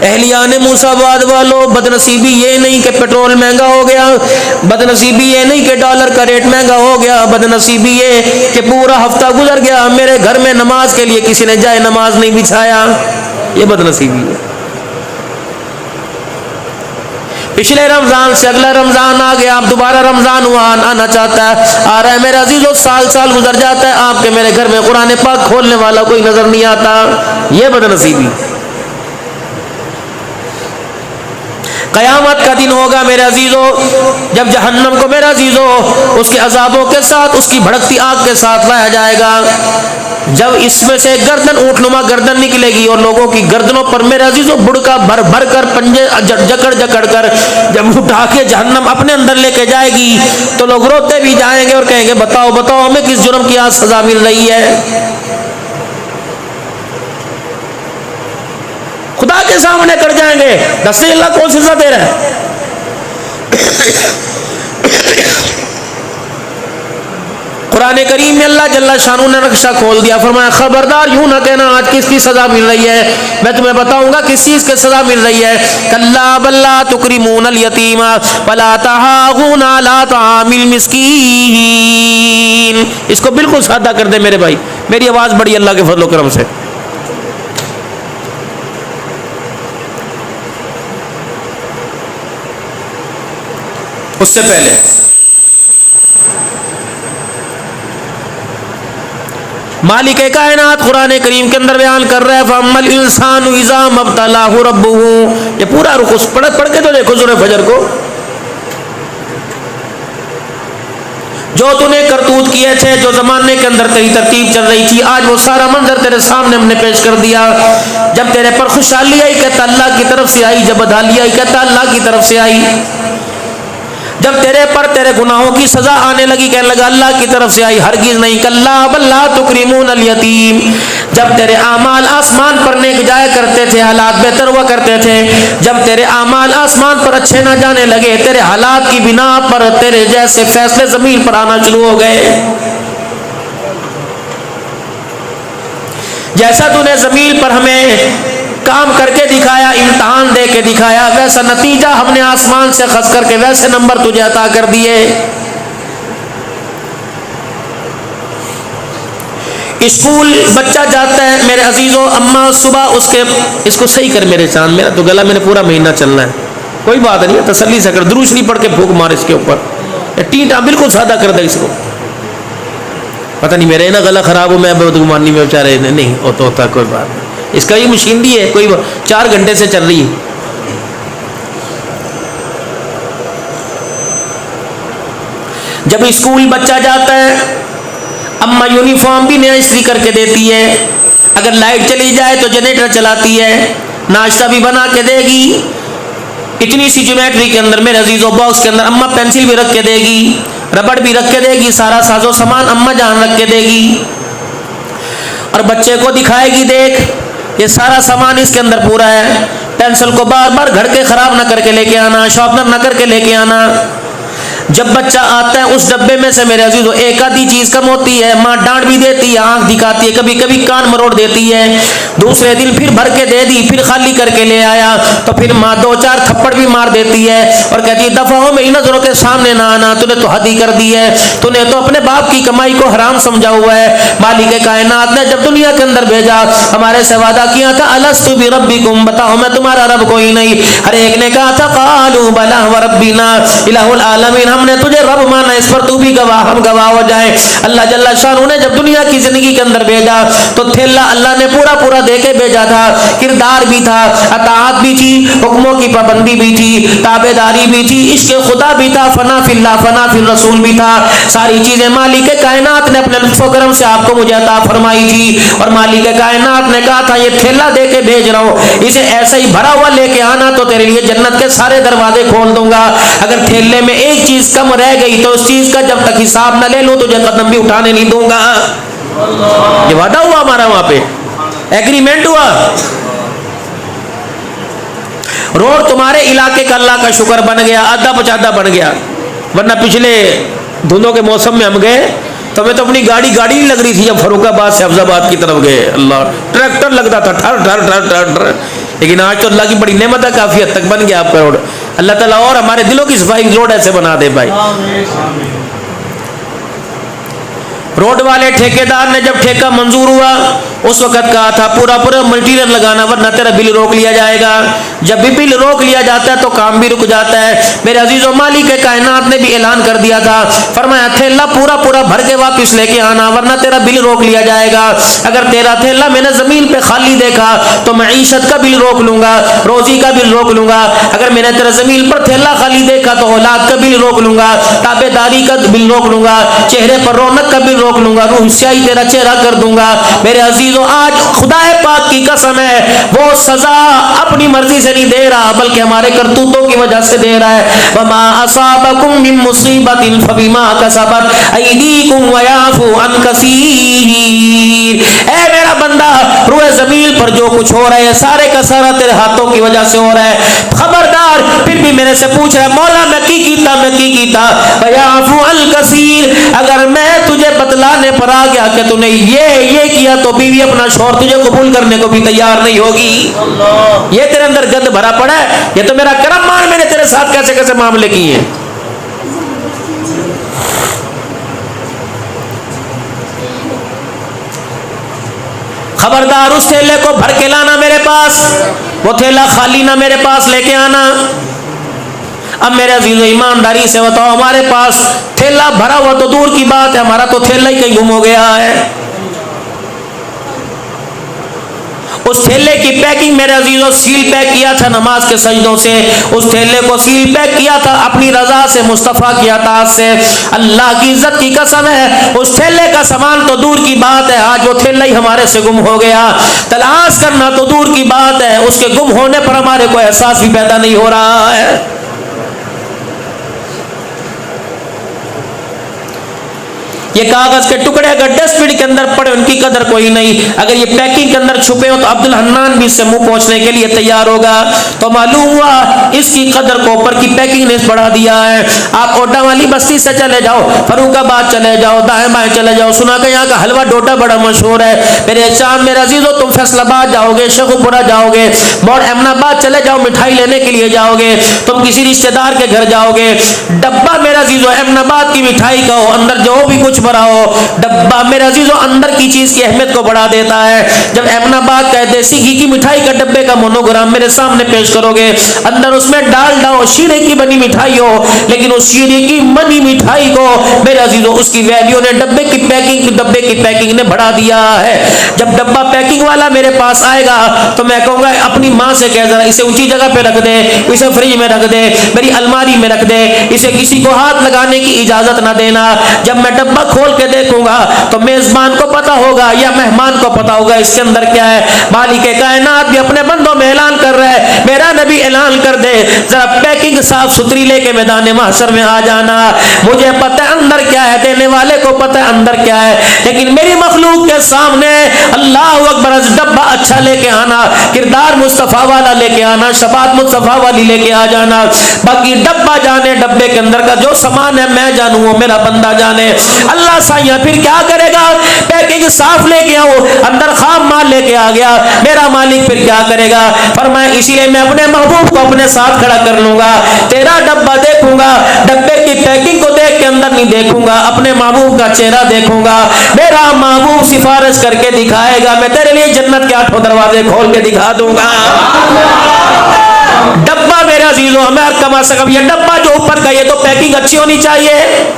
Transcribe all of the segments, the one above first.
अहलियान मूसाबाद वालों, बदनसीबी ये नहीं कि पेट्रोल महंगा हो गया, बदनसीबी ये नहीं कि डॉलर का रेट महंगा हो गया, बदनसीबी ये कि पूरा हफ्ता गुजर गया मेरे घर में नमाज के लिए किसी ने जाए नमाज नहीं बिछाया। ये बदनसीबी है। पिछले रमजान से अगला रमजान आ गया, अब दोबारा रमजान हुआ, आना चाहता है, आ रहा है मेरे अजीजों, साल साल गुजर जाता है, आपके मेरे घर में कुरान पाक खोलने वाला कोई नजर नहीं आता। ये बदनसीबी। कयामत का दिन होगा मेरे अजीजों, जब जहन्नम को मेरे अजीजों उसके अजाबों के साथ, उसकी भड़कती आग के साथ लाया जाएगा। जब इसमें से गर्दन, ऊँटनुमा गर्दन निकलेगी और लोगों की गर्दनों पर मेरे अजीजों बुड़का भर भर कर, पंजे जकड़ जकड़ कर जब उठा के जहन्नम अपने अंदर लेके जाएगी तो लोग रोते भी जाएंगे और कहेंगे बताओ बताओ हमें किस जुर्म की आज सजा मिल रही है। खुदा के सामने कर जाएंगे, दस अल्लाह कौन सी सजा दे रहा है। कुरान करीम में अल्लाह जल्ला शानू ने नक्शा खोल दिया, फरमाया खबरदार यूं ना कहना आज किसकी सजा मिल रही है, मैं तुम्हें बताऊंगा किस चीज की सजा मिल रही है। कल्ला बल्ला तुकरिमूनल यतीमा वला तहागूना ला तामिल मिस्कीन। इसको बिल्कुल सादा कर दे मेरे भाई, मेरी आवाज बड़ी अल्लाह के फजलो करम से। उससे पहले मालिक कायनात कुरान करीम के अंदर बयान कर रहा है फअम्मल इंसानु इज़ा मब्तलाहु रब्बुहु। ये पूरा रुको पढ़ के तो देखो सूरह फजर को। जो तूने करतूत किए थे, जो जमाने के अंदर तेरी तरतीब चल रही थी, आज वो सारा मंजर तेरे सामने हमने पेश कर दिया। जब तेरे पर खुशहाली आई कहता अल्लाह की तरफ से आई, जब बदहाली आई कहता अल्लाह की तरफ से आई, जब तेरे पर तेरे गुनाहों की सजा आने लगी कहने लगा अल्लाह की तरफ से आई, हरगिज नहीं। कल्ला बल्ला तुकरिमूनल यतीम। जब तेरे आमाल आसमान पर नेक जाया करते थे, हालात बेहतर हुआ करते थे, जब तेरे आमाल आसमान पर अच्छे ना जाने लगे, तेरे हालात की बिना पर तेरे जैसे फैसले जमीन पर आना शुरू हो गए। जैसा तूने जमीन पर हमें काम करके दिखाया, इम्तहान दे के दिखाया, वैसा नतीजा हमने आसमान से खस करके वैसे नंबर तुझे अता कर दिए। स्कूल बच्चा जाता है मेरे अजीजों, अम्मा सुबह उसके इसको सही कर मेरे चांद, मेरा तो गला मैंने पूरा महीना चलना है, कोई बात नहीं है, तसल्ली से कर, दुरूद शरीफ पढ़ के फूक मार इसके ऊपर, टीटा बिल्कुल सादा कर दे इसको। पता नहीं मेरे ना गला खराब हो, मैं बदगुमानी में बेचारे नहीं होता कोई बात नहीं, इसका ये मशीन भी है, कोई 4 घंटे से चल रही है। जब स्कूल बच्चा जाता है, अम्मा यूनिफॉर्म भी नया इस्त्री करके देती है, अगर लाइट चली जाए तो जनरेटर चलाती है, नाश्ता भी बना के देगी, इतनी सी ज्योमेट्री के अंदर मेरे अजीजों बॉक्स के अंदर अम्मा पेंसिल भी रख के देगी, रबड़ भी रख के देगी, सारा साजो सामान अम्मा जान रख के देगी और बच्चे को दिखाएगी देख ये सारा सामान इसके अंदर पूरा है, पेंसिल को बार बार घर के खराब ना करके लेके आना, शॉर्पनर ना करके लेके आना। जब बच्चा आता है उस डब्बे में से मेरे अजीजों एक आधी चीज कम होती है, माँ डांट भी देती है, आंख दिखाती है, कभी कभी कान मरोड़ देती है, दूसरे दिन फिर भर के दे दी, फिर खाली करके ले आया तो फिर माँ 2-4 थप्पड़ भी मार देती है और कहती है दफा हो मेरी नजरों के सामने ना आना, तूने तो हद ही कर दी है, तूने तो अपने बाप की कमाई को हराम समझा हुआ है। मालिक कायनात ने जब दुनिया के अंदर भेजा हमारे से वादा किया था अलस्तु बिरब्बिकुम, बताओ मैं तुम्हारा रब कोई नहीं। हर एक ने कहा था कालू बला व रब्बिना इलाहुल आलमीन, हमने तुझे रब माना, इस पर तू भी गवाह, हम गवाह हो जाए। अल्लाह जल्ला शानू ने जब दुनिया की जिंदगी के अंदर भेजा तो थेला अल्लाह ने पूरा पूरा दे के भेजा था, किरदार भी था, अताअत भी थी, हुक्मों की पाबंदी भी थी, ताबेदारी भी थी, इश्क़ खुदा भी था, फना फिल्लाह फना फिल रसूल भी था, सारी चीजें मालिक कायनात ने अपने लुत्फ़ करम से आपको मुझे अता फरमाई थी। और मालिक कायनात ने कहा था ये थेला दे के भेज रहा हूं, इसे ऐसा ही भरा हुआ लेके आना तो तेरे लिए जन्नत के सारे दरवाजे खोल दूंगा, अगर थेले में एक चीज कम रह गई तो उस चीज का जब तक हिसाब न ले लो तुझे कदम भी उठाने नहीं दूंगा। ये वादा हुआ हमारा, वहां पे एग्रीमेंट हुआ। रोड तुम्हारे इलाके का अल्लाह का शुक्र बन गया, आधा पचादा बन गया, वरना पिछले धुंधों के मौसम में हम गए तो हमें तो अपनी गाड़ी नहीं लग रही थी, जब फरुखाबाद से अफजाबाद की तरफ गए, अल्लाह ट्रैक्टर लगता था ठर ठर ठर ठर ठर, लेकिन आज तो अल्लाह की बड़ी नेमत है, काफी हद तक बन गया आपका रोड। अल्लाह ताला और हमारे दिलों की सफाई रोड ऐसे बना दे भाई। रोड वाले ठेकेदार ने जब ठेका मंजूर हुआ उस वक्त कहा था पूरा पूरा मटेरियल लगाना वरना तेरा बिल रोक लिया जाएगा। जब भी बिल रोक लिया जाता है तो काम भी रुक जाता है। मेरे अजीजों, मालिक कायनात ने भी ऐलान कर दिया था, फरमाया थैला पूरा पूरा भर के वापस लेके आना वरना तेरा बिल रोक लिया जाएगा। अगर तेरा थैला मैंने जमीन पे खाली देखा तो मैं ईशत का बिल रोक लूंगा, रोजी का बिल रोक लूंगा। अगर मैंने तेरा जमीन पर थैला खाली देखा तो औलाद का बिल रोक लूंगा, ताबेदारी का बिल रोक लूंगा, चेहरे पर रौनक का बिल रोक लूंगा, रूह स्याही तेरा चेहरा कर दूंगा। मेरे अजीजों, आज खुदाए पाक की कसम है, वो सजा अपनी मर्जी से नहीं दे रहा बल्कि हमारे करतूतों की वजह से दे रहा है। वमा असाबकुम मिन मुसीबतिन फबिमा कसबत अयदीकुम वयाफू अन कसीर। ऐ मेरा बंदा, रूए जमीन पर जो कुछ हो रहा है सारे का सारा तेरे हाथों की वजह से हो रहा है। खबरदार, फिर भी मेरे से पूछ रहा है मौला मैं की कीता वयाफू अन कसीर। अगर मैं तुझे बतलाने पर आ गया कि तूने ये किया तो बीवी अपना शौहर तुझे कबूल करने को भी तैयार नहीं होगी। ये तेरे अंदर गंद भरा पड़ा है, ये तो मेरा करम मान, मैंने तेरे साथ कैसे कैसे मामले किए हैं। खबरदार, उस थैले को भर के लाना मेरे पास, वो थैला खाली ना मेरे पास लेके आना। अब मेरे अजीजों, ईमानदारी से बताओ, हमारे पास थैला भरा हुआ तो दूर की बात है, हमारा तो थैला ही कहीं गुम हो गया है। उस थैले की पैकिंग मेरे अजीजों सील पैक किया था नमाज के सजदों से, उस थैले को सील पैक किया था अपनी रजा से, मुस्तफा किया था आज से। अल्लाह की इज्जत की कसम है, उस थैले का सामान तो दूर की बात है, आज वो थैला ही हमारे से गुम हो गया। तलाश करना तो दूर की बात है, उसके गुम होने पर हमारे को एहसास भी पैदा नहीं हो रहा है। ये कागज के टुकड़े अगर डस्टबिन के अंदर पड़े उनकी कदर कोई नहीं, अगर ये पैकिंग के अंदर छुपे हो तो अब्दुल हन्नान भी इससे मुंह पहुंचने के लिए तैयार होगा। तो मालूम हुआ इसकी कदर को ऊपर की पैकिंग ने बढ़ा दिया है। आप ओटा वाली बस्ती से चले जाओ, फरूखाबाद चले जाओ, दाएं बाएं चले जाओ, सुना कि यहाँ का हलवा डोडा बड़ा मशहूर है। मेरे चांद मेरे अजीजों, तुम फैसलाबाद जाओगे, शेखुपुरा जाओगे, मोड़ अहमदाबाद चले जाओ, मिठाई लेने के लिए जाओगे, तुम किसी रिश्तेदार के घर जाओगे, डब्बा मेरा अजीजों अहमदाबाद की मिठाई का हो, अंदर जो भी कुछ भरा हो, डब्बा मेरे अजीजों अंदर की चीज की अहमियत को बढ़ा देता है। जब अहमदाबाद का देसी घी की मिठाई का डब्बे का मोनोग्राम मेरे सामने पेश करोगे, अंदर उसमें डालडा हो, शीरे की बनी मिठाई हो, लेकिन उस शीरे की बनी मिठाई को मेरे अजीजों उसकी वैल्यू ने डब्बे की पैकिंग ने बढ़ा दिया है। जब डब्बा पैकिंग वाला मेरे पास आएगा तो मैं कहूंगा अपनी माँ से कह जरा इसे ऊंची जगह पे रख दे, इसे फ्रिज में रख दे, मेरी अलमारी में रख दे, इसे किसी को हाथ लगाने की इजाजत ना देना। जब मैं डब्बा खोल के देखूंगा तो मेजबान को पता होगा या मेहमान को पता होगा इसके अंदर क्या है। मालिक कायनात भी अपने बंदों में ऐलान कर रहा है, मेरा नबी ऐलान कर दे जरा पैकिंग साफ सुथरी लेके मैदान महशर में आ जाना। मुझे पता है अंदर क्या है, देने वाले को पता है अंदर क्या है, लेकिन मेरी मखलूक के सामने अल्लाह अकबर डब्बा अच्छा लेके आना, किरदार मुस्तफा वाला लेके आना, शफात मुस्तफा वाली लेके आ जाना। बाकी डब्बा जाने, डब्बे के अंदर का जो सामान है मैं जानू, वो मेरा बंदा जाने। अल्लाह साईं फिर क्या करेगा, पैकिंग साफ लेके आओ, अंदर खाम माल लेके आ गया, मेरा मालिक फिर क्या करेगा। फरमाया इसीलिए मैं अपने महबूब को अपने साथ खड़ा कर लूंगा, तेरा डब्बा देखूंगा, डब्बे की पैकिंग को देख के अंदर नहीं देखूंगा, अपने महबूब का चेहरा देखूंगा। मेरा महबूब सिफारिश करके दिखाएगा, मैं तेरे लिए जन्नत के 8 दरवाजे खोल के दिखा दूंगा। डब्बा मेरा अजीजों हमें कमा सकम, ये डब्बा जो ऊपर का ये तो पैकिंग अच्छी होनी चाहिए।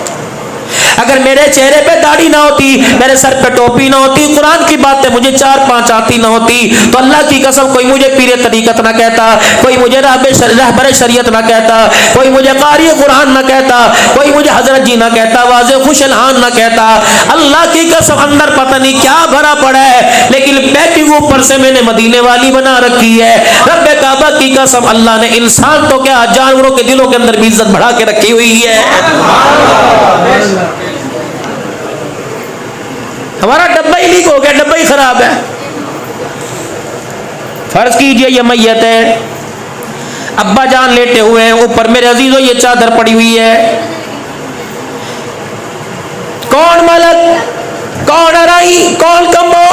अगर मेरे चेहरे पे दाढ़ी ना होती, मेरे सर पे टोपी ना होती, कुरान की बातें मुझे 4-5 आती ना होती, तो अल्लाह की कसम कोई मुझे पीरे तरीकत ना कहता, कोई मुझे रहबर शरीयत ना कहता, कोई मुझे कारी कुरान ना कहता, कोई मुझे हजरत जी ना कहता, वाज़े खुशलहान ना कहता। अल्लाह की कसम अंदर पता नहीं क्या भरा पड़ा है, लेकिन पैकिंग ऊपर से मैंने मदीने वाली बना रखी है। रब्बे काबा की कसम अल्लाह ने इंसान तो क्या जानवरों के दिलों के अंदर भी इज्जत बढ़ा के रखी हुई है। हमारा डब्बा ही लीक हो गया, डब्बा ही खराब है। फर्ज कीजिए ये मैयत है, अब्बा जान लेटे हुए हैं, ऊपर मेरे अजीजों ये चादर पड़ी हुई है, कौन मलक कौन अराई, कौन कम्बो,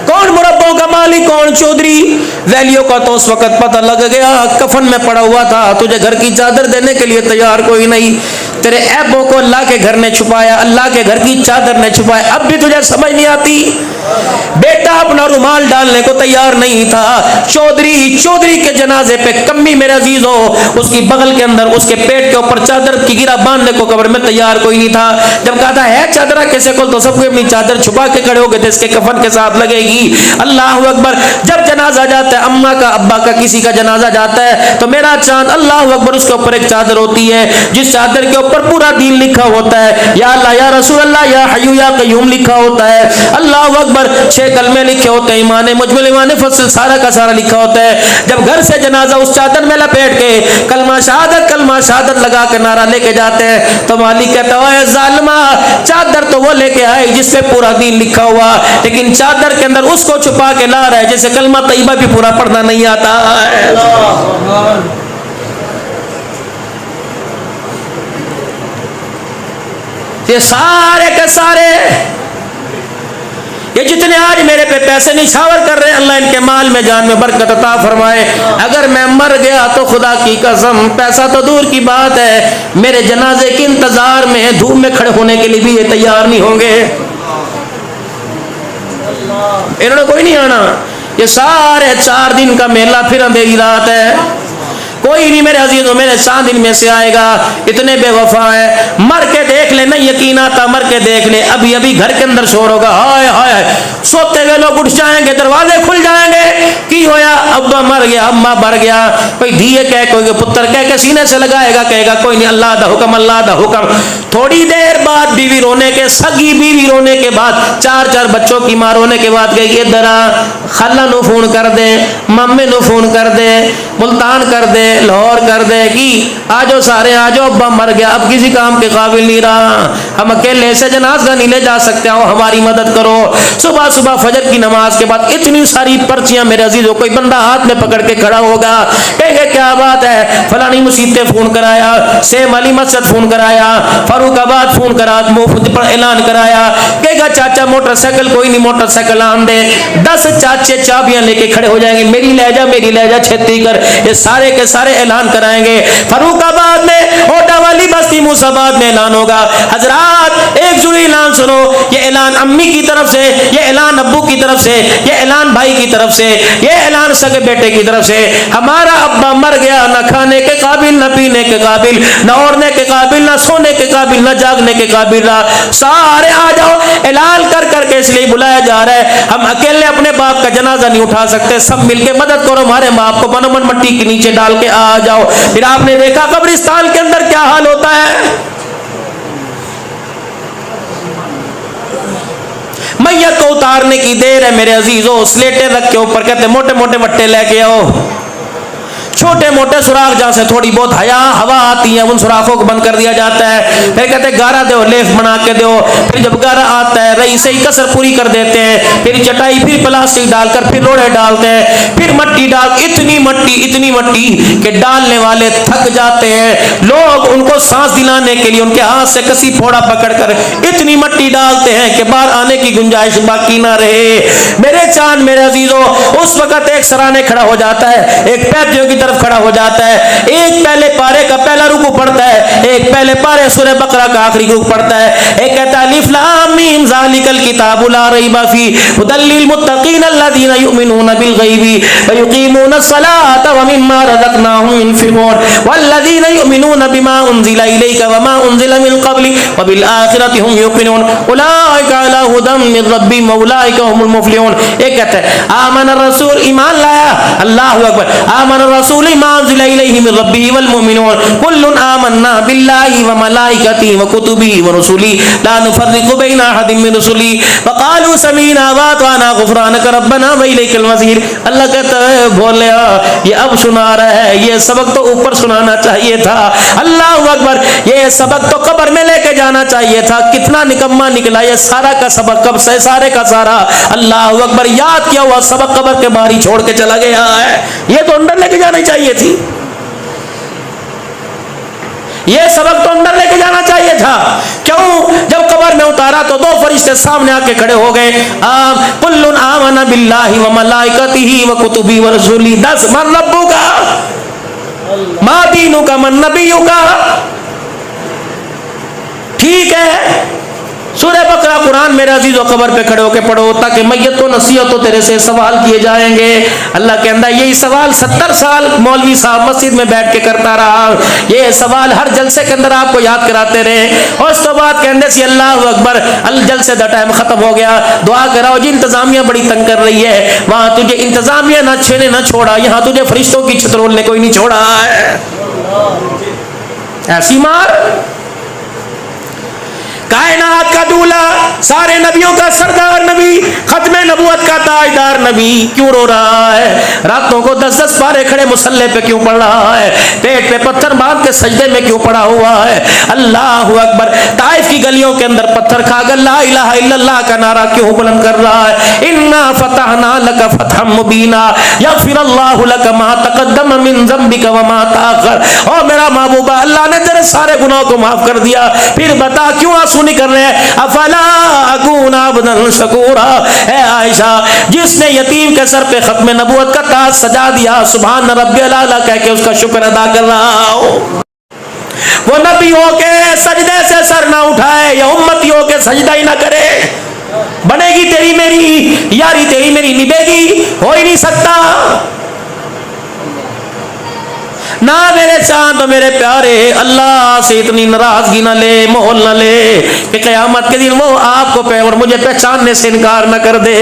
कौन मुरब्बों का मालिक, कौन चौधरी। वैलियों का तो उस वक्त पता लग गया, कफन में पड़ा हुआ था, तुझे घर की चादर देने के लिए तैयार कोई नहीं। तेरे ऐबों को अल्लाह के घर ने छुपाया, अल्लाह के घर की चादर ने छुपाया, अब भी तुझे समझ नहीं आती। बेटा अपना रुमाल डालने को तैयार नहीं था। चौधरी के जनाजे पे कम्मी मेरे अजीजों, उसकी बगल के अंदर उसके पेट के ऊपर चादर की गिरा बांधने को कब्र में तैयार कोई नहीं था। जब कहा था है चादर कैसे खोल, तो सबको अपनी चादर छुपा के खड़े हो गए थे, इसके कफन के साथ लगेगी। अल्लाह अकबर। जब जनाजा जाता है, अम्मा का अब्बा का किसी का जनाजा जाता है, तो मेरा चांद अल्लाह अकबर, उसके ऊपर एक चादर होती है, जिस चादर के ऊपर पूरा दीन लिखा होता है। या अल्लाह, या रसूल अल्लाह, या हय्यू या कय्यूम लिखा होता है। अल्लाह अकबर। 6 कलमे लिखे होते हैं, ईमान मुजमिल, ईमान फसल, सारा का सारा लिखा होता है। जब घर से जनाजा उस चादर में लपेट के कलमा शहादत लगा के नारा लेके जाते हैं, तो मालिक कहता है जालिमा, चादर तो वो लेके आए जिसपे पूरा दीन लिखा हुआ, लेकिन चादर के अंदर उसको छुपा के ला रहा है जैसे कलमा तैयबा भी पूरा पढ़ना नहीं आता है। ये सारे के सारे, ये जितने आज मेरे पे पैसे निछावर कर रहे हैं, अल्लाह इनके माल में जान में बरकत अता फरमाए। अगर मैं मर गया तो खुदा की कसम, पैसा तो दूर की बात है, मेरे जनाजे के इंतजार में धूप में खड़े होने के लिए भी ये तैयार नहीं होंगे। इन्होंने कोई नहीं आना। ये सारे 4 दिन का मेला, फिर अंधेरी रात है, कोई नहीं मेरे अजीजों मेरे 4 दिन में से आएगा। इतने बेवफा है, मर के देख ले, नहीं यकीन आता, मर के देख ले। अभी अभी घर के अंदर शोर होगा, हाय हाय, सोते हुए लोग उठ जाएंगे, दरवाजे खुल जाएंगे, की होया, अब्बा मर गया, अम्मा मर गया, कोई धीए कह, कोई पुत्र कह के सीने से लगाएगा, कहेगा कोई नहीं, अल्लाह दा हुक्म, अल्लाह दा हुक्म। थोड़ी देर बाद बीवी रोने के, सगी बीवी रोने के बाद, 4 बच्चों की मां रोने के बाद गई, इधर आ, खाला नु फोन कर दे, मम्मी नु फोन कर दे, मुल्तान कर दे, लाहौर कर दे, कि आजो सारे आजो, अब्बा मर गया, अब किसी काम के काबिल नहीं रहा, हम अकेले से जनाजा नहीं ले जा सकते, हो हमारी मदद करो। सुबह सुबह फजर की नमाज के बाद इतनी सारी पर्चियां मेरे अजीजों, कोई बंदा हाथ में पकड़ के खड़ा होगा, कहेंगे क्या बात है, फलानी मुसीबत फोन कराया, सेम अली मस्जिद फोन कराया, फरुखाबाद फोन करा, मुफ्त पर ऐलान कराया, कहेगा चाचा मोटरसाइकिल कोई नहीं, मोटरसाइकिल आन दे। 10 चाचे चाबियां लेके खड़े हो जाएंगे, मेरी ले जा छेती कर, ये सारे के सारे ऐलान कराएंगे। फरुखाबाद में, ओटा वाली बस्ती मूसाबाद में ऐलान होगा। हजरात एक जुड़ी ऐलान सुनो, ये ऐलान अम्मी की तरफ से, ये ऐलान अब्बू की तरफ से, ये ऐलान भाई की तरफ से, ये ऐलान सगे बेटे की तरफ से, हमारा अब्बा मर गया, न खाने के काबिल, न पीने के काबिल, न ओढ़ने के काबिल, न सोने के काबिल, न जागने के काबिल, सारे आ जाओ। ऐलान कर करके इसलिए बुलाया जा रहा है, हम अकेले अपने बाप का जनाजा नहीं उठा सकते, सब मिलके मदद करो, हमारे बाप को बनोमन मट्टी के नीचे डाल के आ जाओ। फिर आपने देखा कब्रिस्तान के अंदर क्या हाल होता है, मैयत को उतारने की देर है मेरे अजीजों, स्लेटें रख के ऊपर कहते मोटे मोटे वट्टे लेके आओ, छोटे मोटे सुराख जहां से थोड़ी बहुत हवा आती है, उन सुराखों को बंद कर दिया जाता है। फिर कहते गारा दो, लेफ बना के दो, फिर जब गारा आता है रई से ही कसर पूरी कर देते हैं, फिर चटाई, फिर प्लास्टिक डालकर फिर रोड़े डालते हैं, फिर मट्टी डाल, इतनी मट्टी कि डालने वाले थक जाते हैं। लोग उनको सांस दिलाने के लिए उनके हाथ से कसी फोड़ा पकड़कर इतनी मट्टी डालते हैं कि बाहर आने की गुंजाइश बाकी ना रहे। मेरे चांद मेरे अजीजों, उस वक्त एक सराने खड़ा हो जाता है, एक पैद्यों की तरफ खड़ा हो जाता है, एक पहले पारे का पहला रुकू पढ़ता है, एक पहले पारे सूरह बकरा का आखिरी रुकू पढ़ता है, एक कहता है अलिफ लाम मीम ज़ालिकल किताबु ला रैबा फी हुदल लिल मुत्तकीन अल्लज़ीना युमिनूना बिल गैबी व युकीमूना अस्सलाता व मिम्मा रज़क़नाहुम युनफ़िक़ून वल्लज़ीना युमिनूना बिमा उन्ज़िला इलैका व मा उन्ज़िला मिन क़ब्लिक व बिल आखिरति हुम युक़िनून उलाइका अला हुदम मिन रब्बिहिम व उलाइका हुमुल मुफ़्लिहून। एक कहता है आमन रसूल, ईमान लाया, अल्लाहु अकबर, आमन रसूल मा उन्ज़िला इलैहि मिन रब्बिहि वल मुमिनून कुल्लुन आमन्ना बिल्लाहि व मलाइकतिहि व कुतुबिहि व रुसुलिहि ला नुफ़र्रिक़ु बैना अहदिन मिन रुसुलिहि व क़ालू समीना व अताना गुफ़रानक रब्बना व इलैकल मसीर। अल्लाह कहता है भोलिया, ये अब सुना रहा है, ये सबक तो ऊपर सुनाना चाहिए था। अल्लाहु अकबर, ये सबक तो कब्र में लेके जाना चाहिए था। कितना निकम्मा निकला ये सारा का सबक, कब से सारे का सारा अल्लाहु अकबर याद किया हुआ सबक कब्र के बाहर ही छोड़ के चला गया है। ये तो अंदर लेके जानी चाहिए थी, ये सबक तो अंदर लेके जाना चाहिए था। क्यों? जब कब्र में उतारा तो दो फरिश्ते सामने आके खड़े हो गए। कुल्लुन आमना बिल्लाहि व मलाइकतिही व कुतुबी व रसूली। 10 मन रब्बुका मा दीनुका मन नबियुका। ठीक है, सूरह बकरा कुरान मेरे अजीजों कब्र पे खड़े होके पढ़ो ताकि मैयत को नसीहत हो, तेरे से सवाल किए जाएंगे। अल्लाह के अंदर यही सवाल 70 साल मौलवी साहब मस्जिद में बैठ के करता रहा। ये सवाल हर जलसे के अंदर आपको याद कराते रहे और उस तो बाद कहने से अल्लाह अकबर, अल जलसे दा टाइम खत्म हो गया, दुआ कराओ जी इंतजामिया बड़ी तंग कर रही है, वहां तुझे इंतजामिया ना छेने ना छोड़ा, यहाँ तुझे फरिश्तों की छतरोल ने कोई नहीं छोड़ा है। ऐसी मार। कायनात का दूल्हा, सारे नबियों का सरदार नबी, खत्मे नबूवत का ताजदार नबी क्यों रो रहा है? रातों को 10-10 पारे खड़े मुसल्ले पे क्यों पड़ रहा है? पेट पे पत्थर बांध के सजदे में क्यों पड़ा हुआ है? अल्लाह अकबर। ताइफ की गलियों के अंदर पत्थर खाकर ला इलाहा इल्लल्लाह का नारा क्यों बुलंद कर रहा है? इन्ना फतहना लका फतहम मुबीना यगफिरल्लाहु लका मा तक़द्दम मिन ज़म्बिका व मा तअख़र। ओ मेरा महबूबा, अल्लाह ने तेरे सारे गुनाहों को माफ कर दिया, फिर बता क्यों नहीं कर रहे हैं? अफला अकूना अब्दन शकूरा। है आयशा, जिसने यतीम के सर पे खत्म नबूवत का ताज सजा दिया, सुभान रब्बियल आला कह के उसका शुक्र अदा कर रहा हो। वो नबियों के सजदे से सर ना उठाए या उम्मतियों के सजदा ही ना करे। बनेगी तेरी मेरी यारी, तेरी मेरी निभेगी? हो ही नहीं सकता ना मेरे चांद मेरे प्यारे। अल्लाह से इतनी नाराजगी ना ले, मोहल ना ले कि क़यामत के दिन वो आपको पे और मुझे पहचानने से इनकार न कर दे।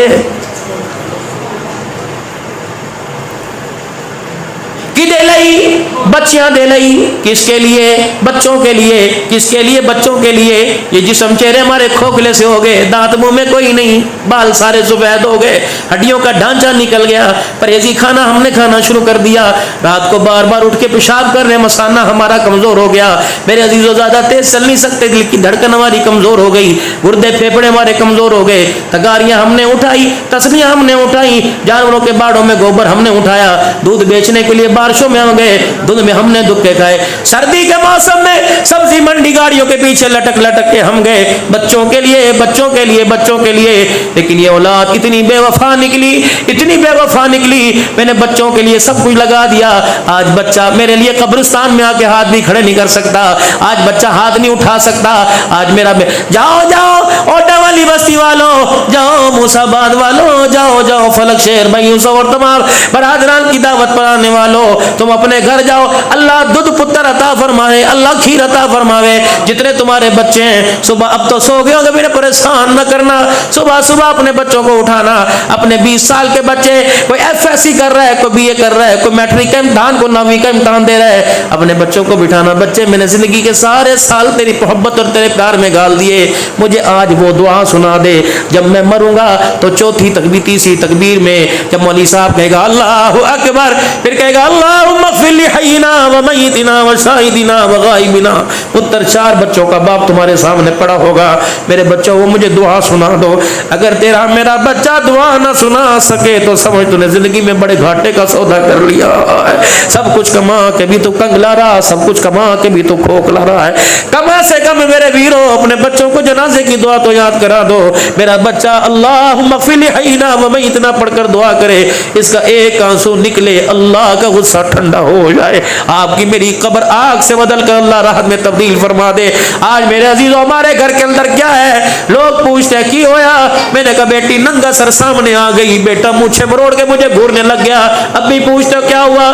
कि दे लई बच्चियां दे लई, किसके लिए? बच्चों के लिए। किसके लिए? बच्चों के लिए। ये जिस्म चेहरे हमारे खोखले से हो गए, दांत मुंह में कोई नहीं, बाल सारे सफेद हो गए, हड्डियों का ढांचा निकल गया, परहेजी खाना हमने खाना शुरू कर दिया, रात को बार बार उठ के पेशाब कर रहे, मसाना हमारा कमजोर हो गया। मेरे अजीजों, ज्यादा तेज चल नहीं सकते, दिल की धड़कन हमारी कमजोर हो गई, गुर्दे फेफड़े हमारे कमजोर हो गए, तगारियां हमने उठाई, तस्बियां हमने उठाई, जानवरों के बाड़ों में गोबर हमने उठाया, दूध बेचने के लिए बारिशों में हम गए, दूध में हमने धुक्के खाए, सर्दी के मौसम में सब्जी मंडी गाड़ियों के पीछे लटक लटक के हम गए, बच्चों के लिए, बच्चों के लिए, बच्चों के लिए। लेकिन ये औलाद इतनी बेवफा निकली, इतनी बेवफा निकली, मैंने बच्चों के लिए सब कुछ लगा दिया। आज बच्चा मेरे लिए कब्रिस्तान में आके हाथ भी खड़े नहीं कर सकता, आज बच्चा हाथ नहीं उठा सकता। आज मेरा जाओ जाओ ओटा वाली बस्ती वालों, जाओ मूसाबाद वालों, जाओ जाओ फलक शहर भाइयों और तमाम बरादरान की दावत पर आने वालों, तुम अपने घर जाओ, अल्लाह दूध पुत्र अता फरमाए, अल्लाह खीर अता फरमावे। जितने तुम्हारे बच्चे हैं, सुबह अब तो सो गए होंगे, मेरे परेशान न करना, सुबह सुबह अपने बच्चों को उठाना। अपने 20 साल के बच्चे, कोई एफएससी कर रहा है, कोई बीए कर रहा है, कोई मैट्रिक का इम्तहान, कोई 9वीं का इम्तहान दे रहा है, अपने बच्चों को बिठाना। बच्चे, मैंने जिंदगी के सारे साल तेरी मोहब्बत और तेरे प्यार में गाल दिए, मुझे आज वो दुआ सुना दे, जब मैं मरूंगा तो चौथी तकबीर तीसरी तकबीर में जब मौलवी साहब कहेगा अल्लाहु अकबर, फिर कहेगा अल्लाहुम्मा फ़िर लि हय्यिना व मय्यितिना व शाहिदिना व गायबिना। उत्तर 4 बच्चों का बाप तुम्हारे सामने पड़ा होगा, मेरे बच्चों वो मुझे दुआ सुना दो। अगर तेरा मेरा बच्चा दुआ ना सुना सके तो समझ तूने जिंदगी में बड़े घाटे का सौदा कर लिया है। सब कुछ कमा के भी तो कंगला रहा, सब कुछ कमा के भी तो खोखला रहा है। कमा से कम मेरे वीरों, अपने बच्चों को जनाजे की दुआ तो याद करा दो। मेरा बच्चा अल्लाहुम्मा फ़िर लि हय्यिना व मय्यितिना पढ़कर दुआ करे, इसका एक आंसू निकले, अल्लाह का गुस्सा ठंडा हो जाए, आपकी मेरी कब्र आग से बदल कर अल्लाह राहत में तब्दील फरमा दे। आज मेरे अजीजों, हमारे घर के अंदर क्या है? लोग पूछते हैं की होया, मैंने कहा बेटी नंगा सर सामने आ गई, बेटा मुझे मरोड़ के मुझे घूरने लग गया। अब भी पूछते हो क्या हुआ?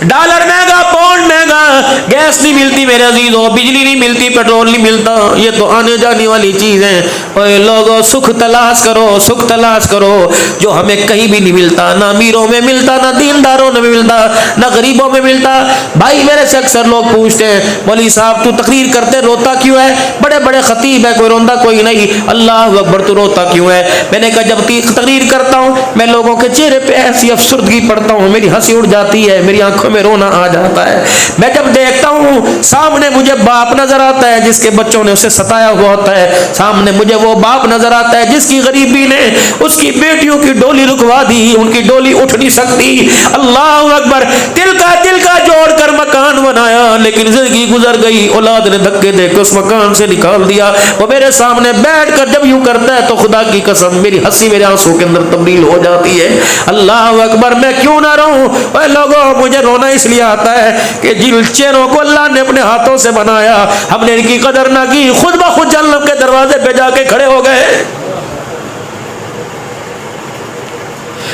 डॉलर महंगा, पौंड महंगा, गैस नहीं मिलती मेरे अजीजों, बिजली नहीं मिलती, पेट्रोल नहीं मिलता, ये तो आने जाने वाली चीज है। ओए लोगों, सुख तलाश करो, सुख तलाश करो, जो हमें कहीं भी नहीं मिलता, ना अमीरों में मिलता, ना दीनदारों में मिलता, ना गरीबों में मिलता। भाई मेरे से अक्सर लोग पूछते हैं मौलवी साहब तू तकरीर करते रोता क्यों है? बड़े बड़े खतीब है, कोई रोंदा कोई नहीं, अल्लाह अकबर, तू रोता क्यों है? मैंने कहा जब तकरीर करता हूँ मैं लोगों के चेहरे पे ऐसी अफसुर्दगी पढ़ता हूँ, मेरी हंसी उड़ जाती है, मेरी आंखों में रोना आ जाता है। मैं जब देखता हूँ सामने मुझे बाप नजर आता है जिसके बच्चों ने उसे सताया हुआ होता है, सामने मुझे वो बाप नजर आता है जिसकी गरीबी ने उसकी बेटियों की डोली रुकवा दी, उनकी डोली उठ नहीं सकती। अल्लाह अकबर, दिल का जोड़ तोड़कर मकान बनाया, लेकिन जिंदगी गुजर गई, औलाद ने धक्के देकर उस मकान से निकाल दिया। वो मेरे सामने बैठकर जब यूं करता है तो खुदा की कसम मेरी हंसी मेरे आंसू के अंदर तब्दील हो जाती है। अल्लाह अकबर, मैं क्यों ना रहूं? ओए लोगों, मुझे रोना इसलिए आता है कि जिन चेहरों को अल्लाह ने अपने हाथों से बनाया, हमने इनकी कदर ना की, खुद ब खुद जन्नत के दरवाजे पे जाके खड़े हो गए।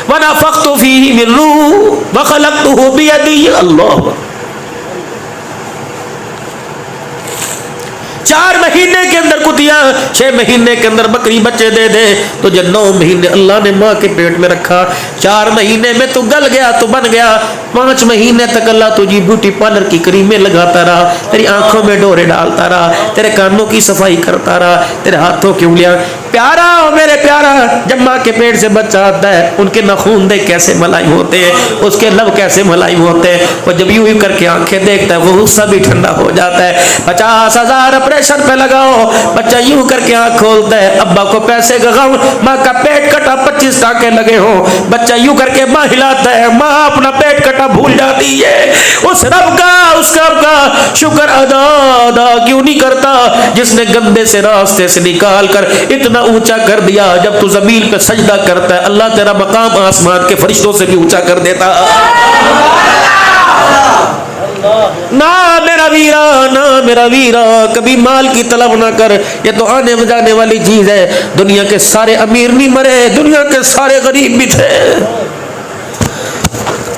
वनफ़ख़्तु फ़ीही मिन रूह व ख़लक़्तुहु बियदी। अल्लाह, 4 महीने के अंदर कुतिया, 6 महीने के अंदर बकरी बच्चे दे दे, तो जब 9 महीने अल्लाह ने माँ के पेट में रखा, 4 महीने में तू गल गया, तू बन गया, 5 महीने तक अल्लाह तुझी ब्यूटी पार्लर की क्रीमें लगाता रहा, तेरी आंखों में डोरे डालता रहा, तेरे कानों की सफाई करता रहा, तेरे हाथों की उंगलियां। प्यारा हो मेरे प्यारा, जब माँ के पेट से बच्चा आता है, उनके नाखून देख कैसे मुलायम होते हैं, उसके लब कैसे मुलायम होते हैं, और जब यूं करके आंखें देखता है वो गुस्सा भी ठंडा हो जाता है। 50,000 ऑपरेशन पे लगाओ, बच्चा यूं करके आंख खोलता है, अब्बा को पैसे का गम, माँ का पेट कटा, 25 टाके लगे हो, बच्चा यूं करके माँ हिलाता है, माँ अपना पेट कटा भूल जाती है। उस रब का, उस रब का शुक्र अदा क्यों नहीं करता जिसने गंदे से रास्ते से निकाल कर इतना ऊंचा कर दिया। जब तू जमीन पे सजदा करता है, अल्लाह तेरा मकाम आसमान के फरिश्तों से भी ऊंचा कर देता। ना मेरा वीरा, ना मेरा वीरा, कभी माल की तलब ना कर, ये तो आने जाने वाली चीज है। दुनिया के सारे अमीर नहीं मरे, दुनिया के सारे गरीब भी थे।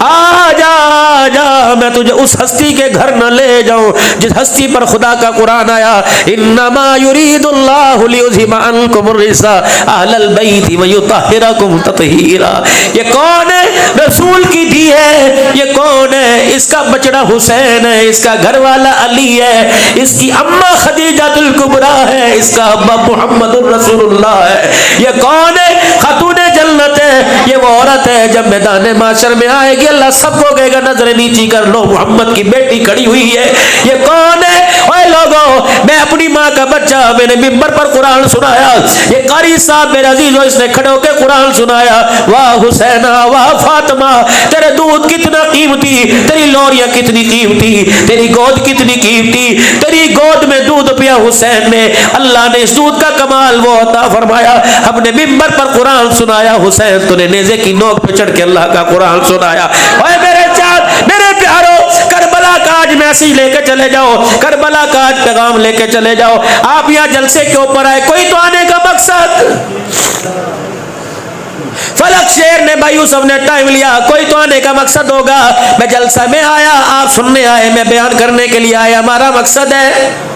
आजा आजा, मैं तुझे उस हस्ती के घर न ले जाऊं जिस हस्ती पर खुदा का कुरान आया, इन्नमा युरीदुल्लाहु लियुज़हिबा अन्कुम अर्रिज्सा अहलल बैति व युतहिरकुम तत्हीरा। ये कौन है? रसूल की दी है। ये कौन है? इसका बचड़ा हुसैन है, इसका घर वाला अली है, इसकी अम्मा खदीजातुल कुबरा है, इसका अब्बा मुहम्मदुर रसूलुल्लाह है। ये कौन है? खातूने जन्नत है। ये वो औरत है जब मैदान माशर में आएगी अल्लाह सबको कहेगा नजर नीची कर लो, मोहम्मद की बेटी खड़ी हुई है। ये कौन है? ओए लोगों, मैं अपनी माँ का बच्चा, मैंने मिंबर पर कुरान सुनाया, ये कारी साहब मेरे अजीजों इसने खड़े होकर कुरान सुनाया, वाह हुसैना वाह फातिमा, तेरे दूध कितना कीमती, तेरी लोरियां कितनी कीमती, तेरी गोद कितनी कीमती, तेरी गोद में दूध पिया हुसैन ने। अल्लाह ने इस दूध का कमाल वो अता फरमाया। हमने मिंबर पर कुरान सुनाया, हुसैन तूने नेज़े की नोक पे चढ़ के अल्लाह का कुरान सुनाया। ओए मेरे चाँद, मेरे प्यारो, करबला का आज मैसेज लेके चले जाओ, करबला का आज पैगाम लेके चले जाओ। आप यहाँ जलसे के ऊपर आए, कोई तो आने का मकसद। फलक शेर ने, भाई यूसुफ ने टाइम लिया, कोई तो आने का मकसद होगा। मैं जलसा में आया, आप सुनने आए, मैं बयान करने के लिए आया, हमारा मकसद है।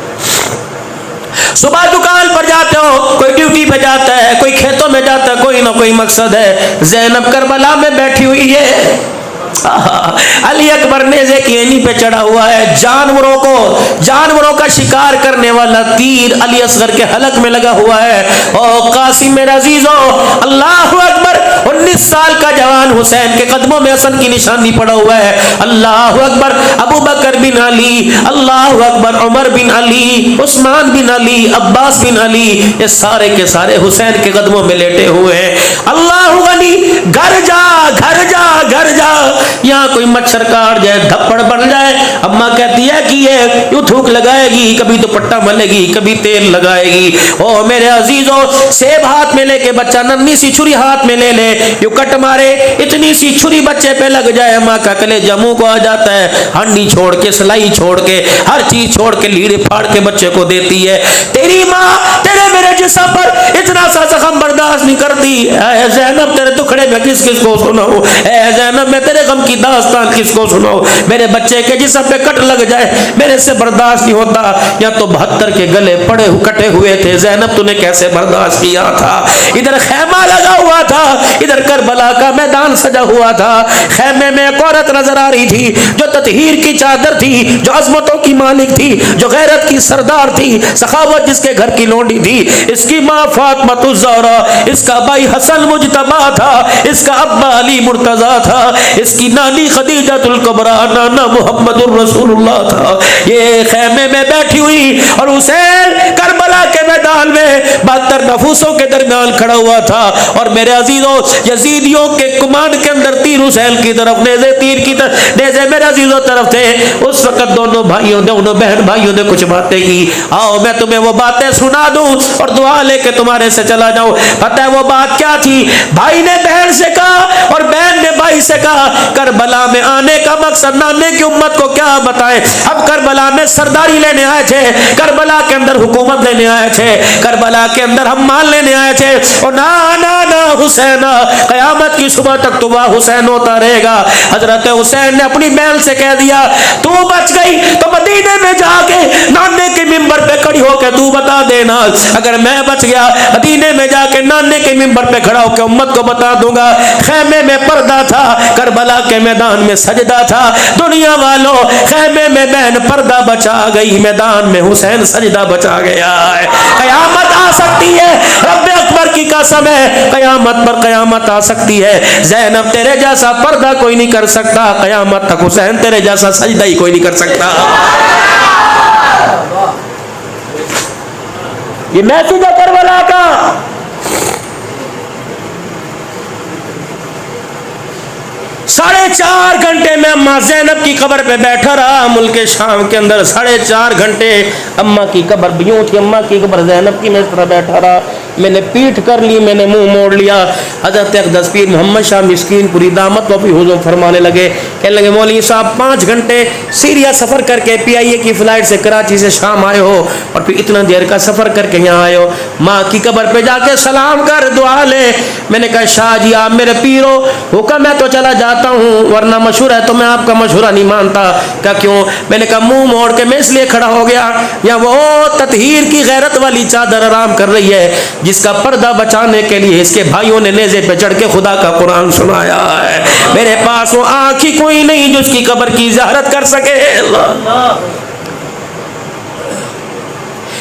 सुबह दुकान पर जाते हो, कोई ड्यूटी पे जाता है, कोई खेतों में जाता है, कोई ना कोई मकसद है। ज़ैनब करबला में बैठी हुई है, अली अकबर नेज़े की एनी पे चढ़ा हुआ है, जानवरों का शिकार करने वाला तीर अली असगर के हलक में लगा हुआ है। ओ कासिम मेरा अजीजो, अल्लाह अकबर, 19 साल का जवान हुसैन के कदमों में हसन की निशानी पड़ा हुआ है। अल्लाह अकबर, अबू बकर बिन अली, अल्लाह अकबर, उमर बिन अली, उस्मान बिन अली, अब्बास बिन अली, ये सारे के सारे हुसैन के कदमों में लेटे हुए हैं। अल्लाह गनी, घर जा घर जा घर जा, यहाँ कोई मच्छर काट जाए, धप्पड़ बन जाए, अम्मा कहती है कि ये यूं थूक लगाएगी, कभी तो पट्टा मलेगी, कभी तेल लगाएगी। ओ मेरे अजीजों, सेब हाथ में लेके बच्चा नन्ही सी छुरी हाथ में ले ले, यूं कट मारे, इतनी सी छुरी बच्चे पे लग जाए, अम्मा का कलेजा मुंह को आ जाता है। हांडी छोड़ के, सलाई छोड़ के, हर चीज छोड़ के, लीड़े फाड़ के बच्चे को देती है। तेरी माँ तेरे मेरे जिस्म पर इतना सा जख्म बर्दाश्त नहीं करती। ऐ ज़ैनब, तेरे दुखड़े में किस किस को सुनाऊं? ऐ ज़ैनब, मैं तेरे गम की दास्तान किसको सुनाऊं? मेरे बच्चे के जिस्म पे कट लग जाए, मेरे से बर्दाश्त नहीं होता। या तो 72 के गले पड़े कटे हुए थे, ज़ैनब तूने कैसे बर्दाश्त किया था? इधर खैमा लगा हुआ था, इधर करबला का मैदान सजा हुआ था। खैमे में एक औरत नजर आ रही थी जो ततहीर की चादर थी, जो अजमतों की मालिक थी, जो गैरत की सरदार थी, सखावत जिसके घर की लोंडी थी। इसकी माँ फातिमा ज़हरा, इसका भाई हसन मुजतबा था, इसका अब्बा अली मुर्तजा था, इसकी नानी खदीजातुल कुबरा, नाना मुहम्मदुर रसूलुल्लाह था। ये खैमे में बैठी हुई और हुसैन करबला करबला के मैदान में 72 नफूसों के दरमियान खड़ा हुआ था। और मेरे अजीजों, यजीदियों के कमांड के अंदर तीर हुसैन की तरफ नेज़े, तीर की नेज़े मेरे अजीजों तरफ थे। उस वक्त दोनों भाइयों, दोनों बहन भाइयों ने कुछ बातें की। आओ मैं तुम्हें वो बातें सुना दूं और दुआ लेके तुम्हारे से चला जाऊं। पता है वो बात क्या थी? भाई ने बहन से कहा और बहन ने भाई से कहा, करबला में आने का मकसद नाने की उम्मत को क्या बताएं। अब करबला में सरदारी लेने आए थे, करबला के अंदर हुकूमत लेने आए थे, करबला के अंदर हम मान लेने आए थे। और ना ना ना हुसैन, कयामत की सुबह तक तो वह हुसैन होता रहेगा। हजरत हुसैन ने अपनी बहन से कह दिया, तू बच गई तो मदीने में जाके नाने के मिंबर पे खड़ी होकर तू बता देना, अगर मैं बच गया मदीने में जाके नाने के मिंबर पे खड़ा होकर उम्मत को बता दूंगा, खैमे में पर्दा था, करबला के मैदान में सजदा था। दुनिया वालों, खैमे में बहन पर्दा बचा गई, मैदान में हुसैन सजदा बचा गया है। कयामत आ सकती है, रब्बे अकबर की कसम है, कयामत पर कयामत आ सकती है। ज़ैनब तेरे जैसा पर्दा कोई नहीं कर सकता, कयामत तक हुसैन तेरे जैसा सजदा ही कोई नहीं कर सकता। ये मैसेज है करबला का। साढ़े 4 घंटे में अम्मा ज़ैनब की कब्र पे बैठा रहा मुल्क शाम के अंदर। 4.5 घंटे अम्मा की कब्र यूं थी, अम्मा की कब्र ज़ैनब की, मैं इस तरह बैठा रहा। मैंने पीठ कर ली, मैंने मुंह मोड़ लिया। हज़रत अक़दस पीर मोहम्मद शाह मिस्कीनपुरी दामत वफ़ी हुज़ूर फरमाने लगे, कहने लगे, मौलवी साहब 5 घंटे सीरिया सफ़र करके PIA की फ़्लाइट से कराची से शाम आए हो और फिर इतना देर का सफ़र करके यहाँ आए हो, माँ की कब्र पे जाके सलाम कर दुआ ले। मैंने कहा, शाह जी आप मेरे पीर हो, हुक्म है तो चला जाता हूँ, वरना मशहूर है तो मैं आपका मशहूरा नहीं मानता। क्या क्यों? मैंने कहा मुंह मोड़ के मैं इसलिए खड़ा हो गया, या वो ततहीर की गैरत वाली चादर आराम कर रही है जिसका पर्दा बचाने के लिए इसके भाइयों ने नेज़े पे चढ़ के खुदा का कुरान सुनाया है। मेरे पास वो आँख ही कोई नहीं जो उसकी कब्र की ज़ियारत कर सके।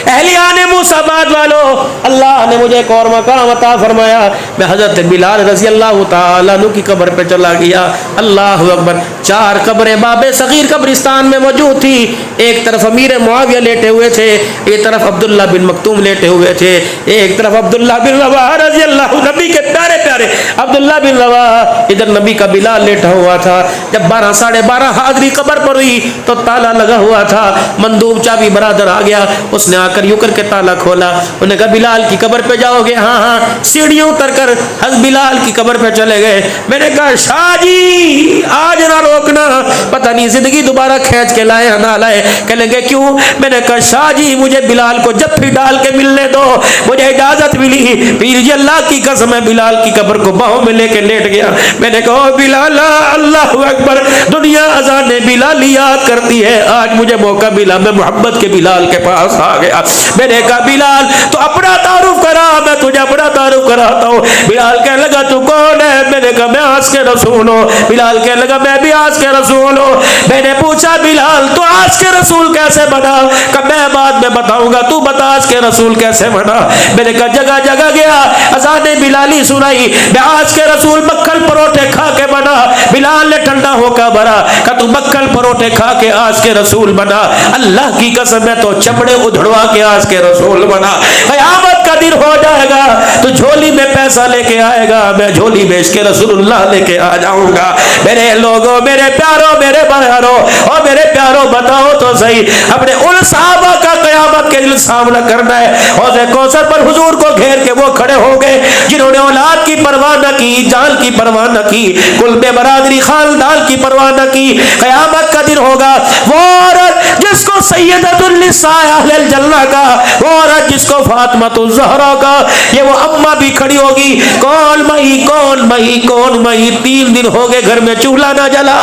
अहलियाने मुसाबाद वालों, अल्लाह ने मुझे एक और मकाम अता फरमाया। मैं हज़रत बिलाल रज़ी अल्लाह तआला अन्हु की कब्र पे चला गया। अल्लाह अकबर। 4 कब्रें बाबे सगीर कब्रिस्तान में मौजूद थी। एक तरफ अमीर मुआविया लेटे हुए थे, एक तरफ अब्दुल्ला बिन मक्तूम लेटे हुए थे, एक तरफ अब्दुल्ला बिन रवाह रज़ी अल्लाह, नबी के प्यारे प्यारे अब्दुल्ला बिन रवाह, इधर नबी का बिलाल लेटा हुआ था। जब 12 साढ़े 12 हाज़री कब्र पर हुई तो ताला लगा हुआ था। मंदूब चाबी बरादर आ गया, उसने आकर यूं करके ताला खोला। उन्होंने कहा, बिलाल की कब्र पे जाओगे? हाँ हाँ। सीढ़ियों उतर कर हज़रत बिलाल की कब्र पे चले गए। मैंने कहा, शाह जी आज ना रोकना, पता नहीं जिंदगी दोबारा खींच के लाए ना लाए। कहेंगे क्यों? मैंने कहा, शाह जी मुझे बिलाल को जफ्फी डाल के मिलने दो, मुझे इजाजत मिली। पीर जी अल्लाह की कसम है, बिलाल की कब्र को बाहों में लेके लेट गया। मैंने कहा, बिलाल अल्लाह अकबर, दुनिया अज़ाने बिलाल याद करती है, आज मुझे मौका मिला, मैं मोहब्बत के बिलाल के पास आ गया। मैंने कहा, बिलाल तो अपना तारुफ करा, मैं तुझे अपना तारुफ कराता हूँ। बिलाल कहने लगा, तू कौन है? मैंने कहा, मैं आज के रसूल हूँ। बिलाल कहने लगा, मैं भी आज के रसूल हूँ। मैंने पूछा, बिलाल तो आज के रसूल कैसे बना? कहा, मैं बाद में बताऊंगा, तू बता आज के रसूल कैसे बना। मैंने कहा, जगह जगह गया, अज़ाने बिलाली सुनाई, मैं आज के रसूल मक्खन परोठे खा के बना। बिलाल ने ठंडा होकर भरा, कहा, तू मक्खन परोठे खा के आज के रसूल बना? अल्लाह की कसम है, तो चमड़े उधड़वा के आज के रसूल बना। क़यामत का दिन हो जाएगा तो झोली में पैसा लेके आएगा, मैं झोली बेच के रसूलुल्लाह लेके आ जाऊंगा। मेरे लोगों, मेरे प्यारों, मेरे भाइयों और मेरे प्यारों, बताओ तो सही, अपने उन सहाबा का क़यामत के दिन सामना करना है। हौज़े कौसर पर हुजूर को घेर के वो खड़े हो गए जिन्होंने औलाद की परवाह न की, जान की परवाह न की, कुल में बरादरी खानदान की परवाह न की। क़यामत का दिन होगा, वो औरत जिसको सैयदतुन निसाए अहलिल जन्नह का, वो औरत जिसको फातिमातुज़ ज़हरा का, ये वो अम्मा भी खड़ी होगी। कौन मई, कौन मई, कौन मई? 3 दिन हो गए घर में चूल्हा ना जला।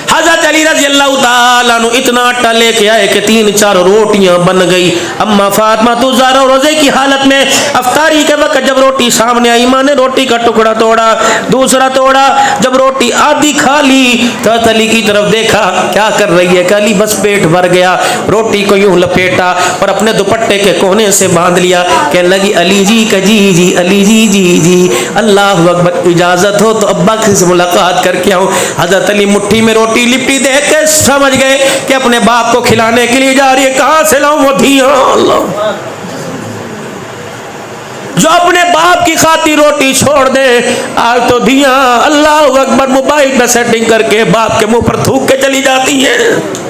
हज़रत अली रज़ी अल्लाह ताला अन्हु इतना आटा लेके आए कि 3-4 रोटियां बन गई। अम्मा फातिमा तो ज़हरा रोज़े की हालत में अफ्तारी के वक्त जब रोटी सामने आई, माँ ने रोटी का टुकड़ा तोड़ा, दूसरा तोड़ा। जब रोटी आधी खा ली तो अली की तरफ देखा, क्या कर रही है? अली बस पेट भर गया। रोटी को यूं लपेटा और अपने दुपट्टे के कोने से बांध लिया। कहने लगी, अली जी कजी जी, अली जी जी जी, अल्लाह अकबर, इजाजत हो तो अब्बा से मुलाकात करके आऊं। हज़रत अली मुट्ठी में रोटी लिपटी देख के समझ गए कि अपने बाप को खिलाने के लिए जा रही है, कहां से लाऊं वो धिया? अल्लाह, जो अपने बाप की खातिर रोटी छोड़ दे, आज तो धिया अल्लाह अकबर मोबाइल में सेटिंग करके बाप के मुंह पर थूक के चली जाती है।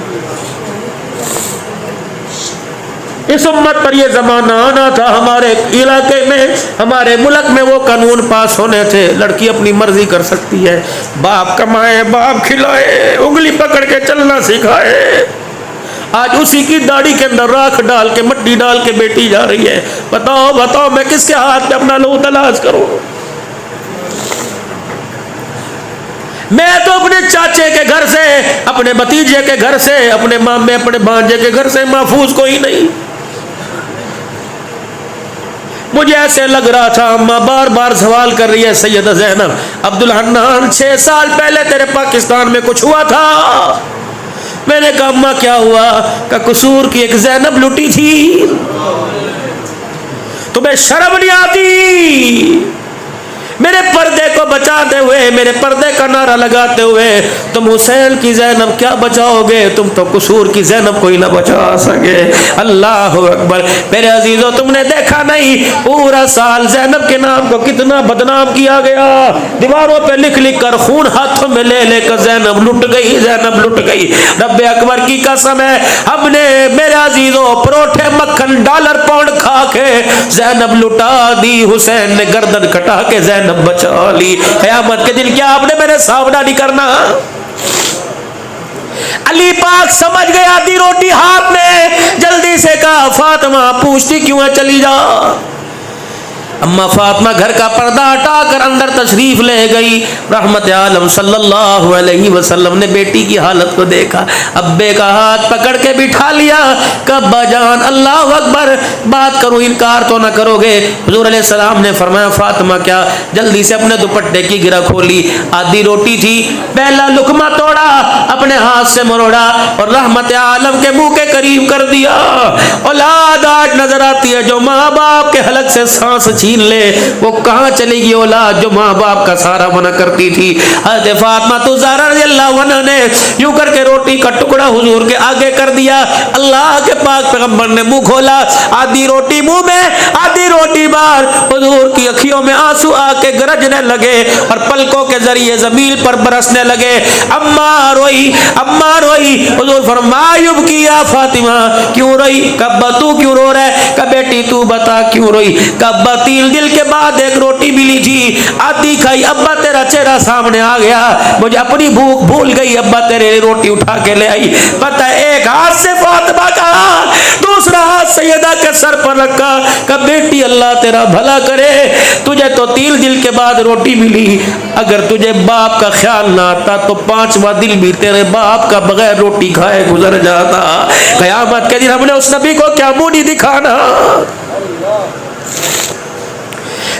इस उम्मत पर यह जमाना आना था, हमारे इलाके में, हमारे मुल्क में वो कानून पास होने थे, लड़की अपनी मर्जी कर सकती है, बाप कमाए, बाप खिलाए, उंगली पकड़ के चलना सिखाए। आज उसी की दाढ़ी के अंदर राख डाल के, मट्टी डाल के बेटी जा रही है। बताओ बताओ, मैं किसके हाथ में अपना लहू तलाश करूं? मैं तो अपने चाचे के घर से, अपने भतीजे के घर से, अपने मामे, अपने भांजे के घर से महफूज कोई नहीं। मुझे ऐसे लग रहा था, अम्मा बार बार सवाल कर रही है, सैयदा ज़ैनब अब्दुल हन्नान 6 साल पहले तेरे पाकिस्तान में कुछ हुआ था? मैंने कहा अम्मा क्या हुआ? का कसूर की एक ज़ैनब लुटी थी। तुम्हें शर्म नहीं आती? मेरे पर्दे को बचाते हुए, मेरे पर्दे का नारा लगाते हुए तुम हुसैन की ज़ैनब क्या बचाओगे? तुम तो कसूर की ज़ैनब को ही ना बचा सके। अल्लाह अकबर। मेरे अजीजों, तुमने देखा नहीं पूरा साल ज़ैनब के नाम को कितना बदनाम किया गया, दीवारों पे लिख लिख कर, खून हाथों में ले लेकर ज़ैनब लुट गई, ज़ैनब लुट गई। रब्बे अकबर की कसम है, हमने मेरे अजीजों परोठे, मक्खन, डॉलर, पाउंड खा के ज़ैनब लुटा दी। हुसैन ने गर्दन कटा के ज़ैनब बचा ली। क़यामत के दिन क्या आपने मेरे सामना नहीं करना? अली पाक समझ गया, आधी रोटी हाथ में, जल्दी से कहा फातिमा पूछती क्यों है, चली जा। अम्मा फातिमा घर का पर्दा हटाकर अंदर तशरीफ ले गई। रहमत आलम सल्लल्लाहु अलैहि वसल्लम ने बेटी की हालत को देखा, अब्बे का हाथ पकड़ के बिठा लिया। कब्बा जान, अल्लाह अकबर, बात करूं, इनकार तो ना करोगे? हुजूर अलैहिस्सलाम ने फरमाया फातिमा क्या? जल्दी से अपने दुपट्टे की गिरा खोली, आधी रोटी थी, पहला लुकमा तोड़ा, अपने हाथ से मरोड़ा और रहमत आलम के मुंह के करीब कर दिया। औलाद आज नजर आती है जो माँ बाप के हलक से सांस छीन ले, वो कहां चलेगी औलाद जो माँ बाप का सारा मना करती थी। हज़रत फातिमा तो ज़हरा रज़ियल्लाहु अन्हा ने यूं करके रोटी का टुकड़ा हुजूर के आगे कर दिया। अल्लाह के पाक पैगंबर ने मुंह खोला, आधी रोटी मुंह में, आधी रोटी बाहर। हुजूर की अखियों में आंसू आके गरजने लगे और पलकों के जरिए जमीन पर बरसने लगे। अम्मा रोई, अम्मा रोई। हुजूर फरमाया किया फातिमा क्यों रोई? कब्बा तू क्यों रो रहा है? कब बेटी तू बता क्यों रोई? कब्बा 3 दिन के बाद एक रोटी मिली थी, आधी खाई, अब्बा तेरा चेहरा सामने आ गया, मुझे अपनी भूख भूल गई, अब्बा तेरे लिए रोटी उठा के ले आई। पता है, एक हाथ से फातिमा का हाथ, दूसरा हाथ सैयदा के सर पर रखा, कब बेटी अल्लाह तेरा भला करे, तुझे तो 3 दिन के बाद रोटी मिली, अगर तुझे बाप का ख्याल ना आता तो 5वां दिन भी तेरे बाप का बगैर रोटी खाए गुजर जाता। क़यामत के दिन हमने उस नबी को क्या मुंह नहीं दिखाना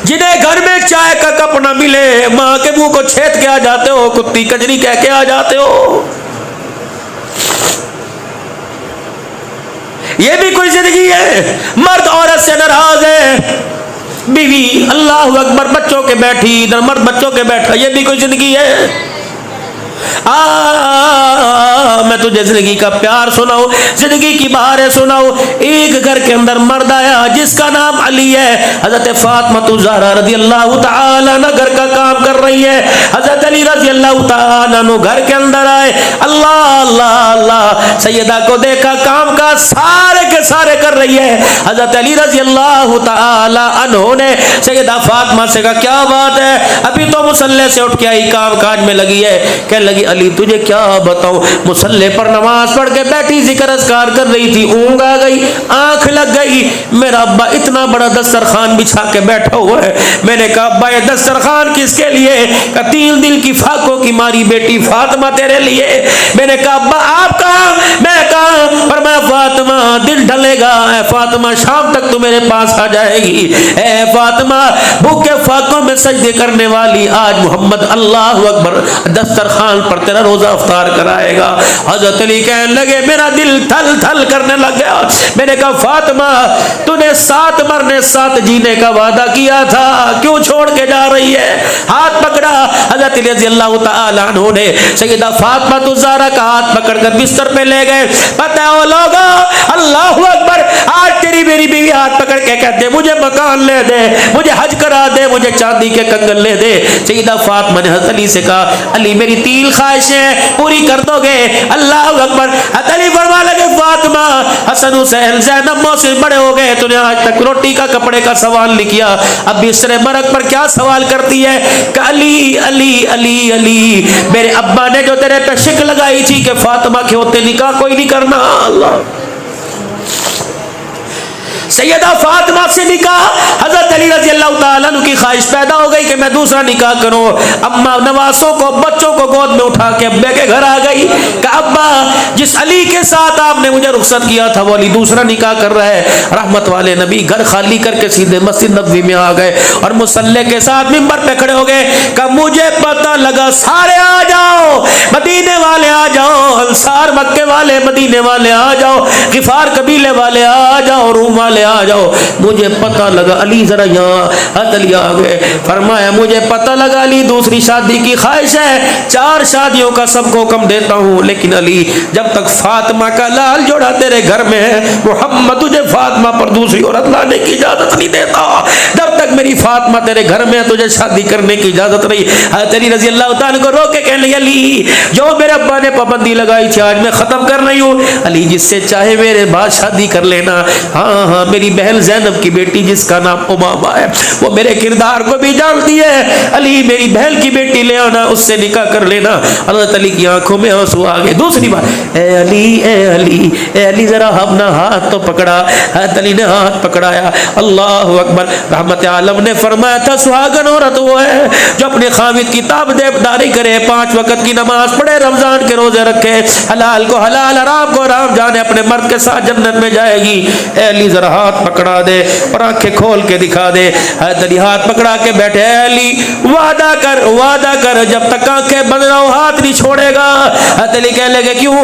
जिन्हें घर में चाय का कप न मिले, माँ के मुंह को छेद के आ जाते हो, कुत्ती कजरी कह के आ जाते हो। ये भी कोई जिंदगी है? मर्द औरत से नाराज है, बीवी अल्लाह अकबर बच्चों के बैठी, इधर मर्द बच्चों के बैठा, ये भी कोई जिंदगी है? मैं तुझे जिंदगी का प्यार सुनाऊं, जिंदगी की बहारें सुनाऊं। एक घर के अंदर मर्द आया जिसका नाम अली है। हजरत फातिमा ज़हरा रज़ियल्लाहु ताला अन्हा घर का काम कर रही है, हजरत अली रज़ियल्लाहु ताला अन्हु घर के अंदर आए। अल्लाह अल्लाह अल्लाह, सैयदा को देखा काम का सारे के सारे कर रही है। हजरत अली रज़ियल्लाहु ताला अन्हु ने सैयदा फातिमा से कहा क्या बात है, अभी तो मुसल्ले से उठ के आई, काम काज में लगी है। कहने लगी अली तुझे क्या बताऊं, मुसल्ले पर नमाज पढ़ के बैठी जिक्र अस्कार कर रही थी, ऊँग आ गई, आंख लग गई। मेरा अब्बा इतना बड़ा दस्तरखान बिछा के बैठा हुआ है। मैंने कहा अब्बा ये दस्तरखान किसके लिए? का 3 दिल की फाकों की मारी बेटी फातिमा तेरे लिए। मैंने कहा अब्बा आप कहाँ? मैं कहा, पर मैं फातिमा दिन ढलेगा, फातिमा शाम तक तू मेरे पास आ जाएगी। ए फातिमा भूखे फाकों में सजदे करने वाली, आज मोहम्मद अल्लाह अकबर दस्तरखान पर तेरा रोजा अफ्तार कराएगा। हजरत अली कहने लगे मेरा दिल थल थल करने लग गया। मैंने कहा फातिमा तूने 7 मरने 7 जीने का वादा किया था, क्यों छोड़ के जा रही है? हाथ हाथ पकड़ा। हजरत अली रज़ी अल्लाह तआला अन्हु ने सैयदा फातिमा ज़हरा का हाथ पकड़कर बिस्तर पे ले गए। पता है वो लोग, अल्लाहु अकबर, आज तेरी मेरी बीवी हाथ पकड़ के कहते मुझे मकान ले दे, मुझे हज करा दे, मुझे चांदी के कंगन ले दे। सैयदा फातिमा ने हज़रत अली से कहा, अली मेरी 3 ख्वाहिशें पूरी कर दोगे? अल्लाहु अकबर। हज़रत अली फरमा लगे, फातिमा, हसन हुसैन ज़ैनब मोहसिन बड़े हो गए, तूने आज तक रोटी का कपड़े का सवाल नहीं किया, अब बिस्तर मरग पर क्या सवाल करती है? अली अली अली अली, मेरे अब्बा ने जो तेरे पे शिक लगाई थी कि फातिमा के होते निकाह कोई नहीं करना। अल्लाह, सैयदा फातिमा से निकाह, हजरत अली रज़ी अल्लाह तआला अन्हु की ख्वाहिश पैदा हो गई कि मैं दूसरा निकाह करूं। अम्मा नवासों को, बच्चों को गोद में उठा के अब्बे के घर आ गई कि अब्बा, जिस अली के साथ आपने मुझे रुखसत किया था वो अली दूसरा निकाह कर रहा है। रहमत वाले नबी घर खाली करके सीधे मस्जिद नबवी में आ गए और मुसल्ले के साथ मिंबर पे खड़े हो गए कि मुझे पता लगा, सारे आ जाओ, मदीने वाले आ जाओ, अंसार मक्के वाले, मदीने वाले आ जाओ, गिफार कबीले वाले आ जाओ, रूम वाले आ जाओ, मुझे पता लगा। अली जरा यहाँ, हज़रत अली आ गए। फरमाया, मुझे पता लगा अली दूसरी शादी की ख्वाहिश है, 4 शादियों का सबको हुक्म देता हूँ, लेकिन अली जब तक फातिमा का लाल जोड़ा तेरे घर में है, मोहम्मद तुझे फातिमा पर दूसरी औरत लाने की इजाजत नहीं देता। जब तक मेरी फातिमा तेरे घर में है, तुझे शादी करने की इजाजत नहीं। हज़रत अली रज़ी अल्लाह तआला को रोके कहने लगे, अली जो मेरे अब्बा ने पाबंदी लगाई थी आज मैं खत्म कर रही हूँ। अली जिससे चाहे मेरे बाद शादी कर लेना। हाँ हाँ, मेरी बहन ज़ैनब की बेटी जिसका नाम उमामा है, वो मेरे किरदार को भी जानती है। अली मेरी बहन की बेटी ले आना, उससे निकाह कर लेना। हज़रत अली की आंखों में आंसू आ गए। दूसरी बात, ए अली ए अली ए अली, जरा अपना हाथ तो पकड़ा। हज़रत अली ने हाथ पकड़ाया। अल्लाहु अकबर। रहमत आलम ने फरमाया था, सुहागन औरत वो है जो अपने खामिद की ताबेदारी करे, 5 वक्त की नमाज पढ़े, रमजान के रोजे रखे, हलाल को हलाल, हराम को हराम जाने, अपने मर्द के साथ जन्नत में जाएगी। ए अली जरा हाथ पकड़ा दे और आंखें खोल के दिखा दे। हज़रत अली हाथ पकड़ा के बैठे। अली वादा कर, वादा कर, जब तक आंखें बंद रहो हाथ नहीं छोड़ेगा। हज़रत अली कहने लगे, क्यों?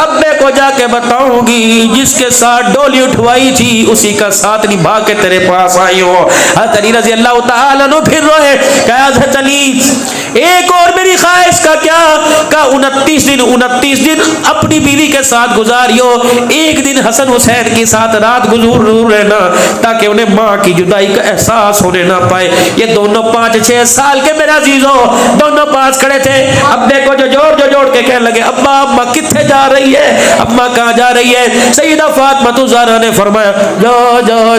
अब्बे को जाके बताऊंगी जिसके साथ डोली उठवाई थी उसी का साथ निभा के तेरे पास आई हो। हज़रत अली रज़ी अल्लाह तआला अन्हु फिर रोए। कहा, हज़रत अली एक और मेरी ख्वाहिश का क्या? का 29 दिन अपनी बीवी के साथ गुजारियो, एक दिन हसन हुसैन के साथ रात गुजूर रहना, ताकि उन्हें माँ की जुदाई का एहसास होने ना पाए। ये दोनों 5-6 साल के मेरा अजीजों, दोनों पास खड़े थे। अब्बे को जो जोड़ के कहने लगे, अब्बा अम्मा किथे जा रही है? अम्मा कहाँ जा रही है? सैयदा फातिमा ज़हरा ने फरमाया,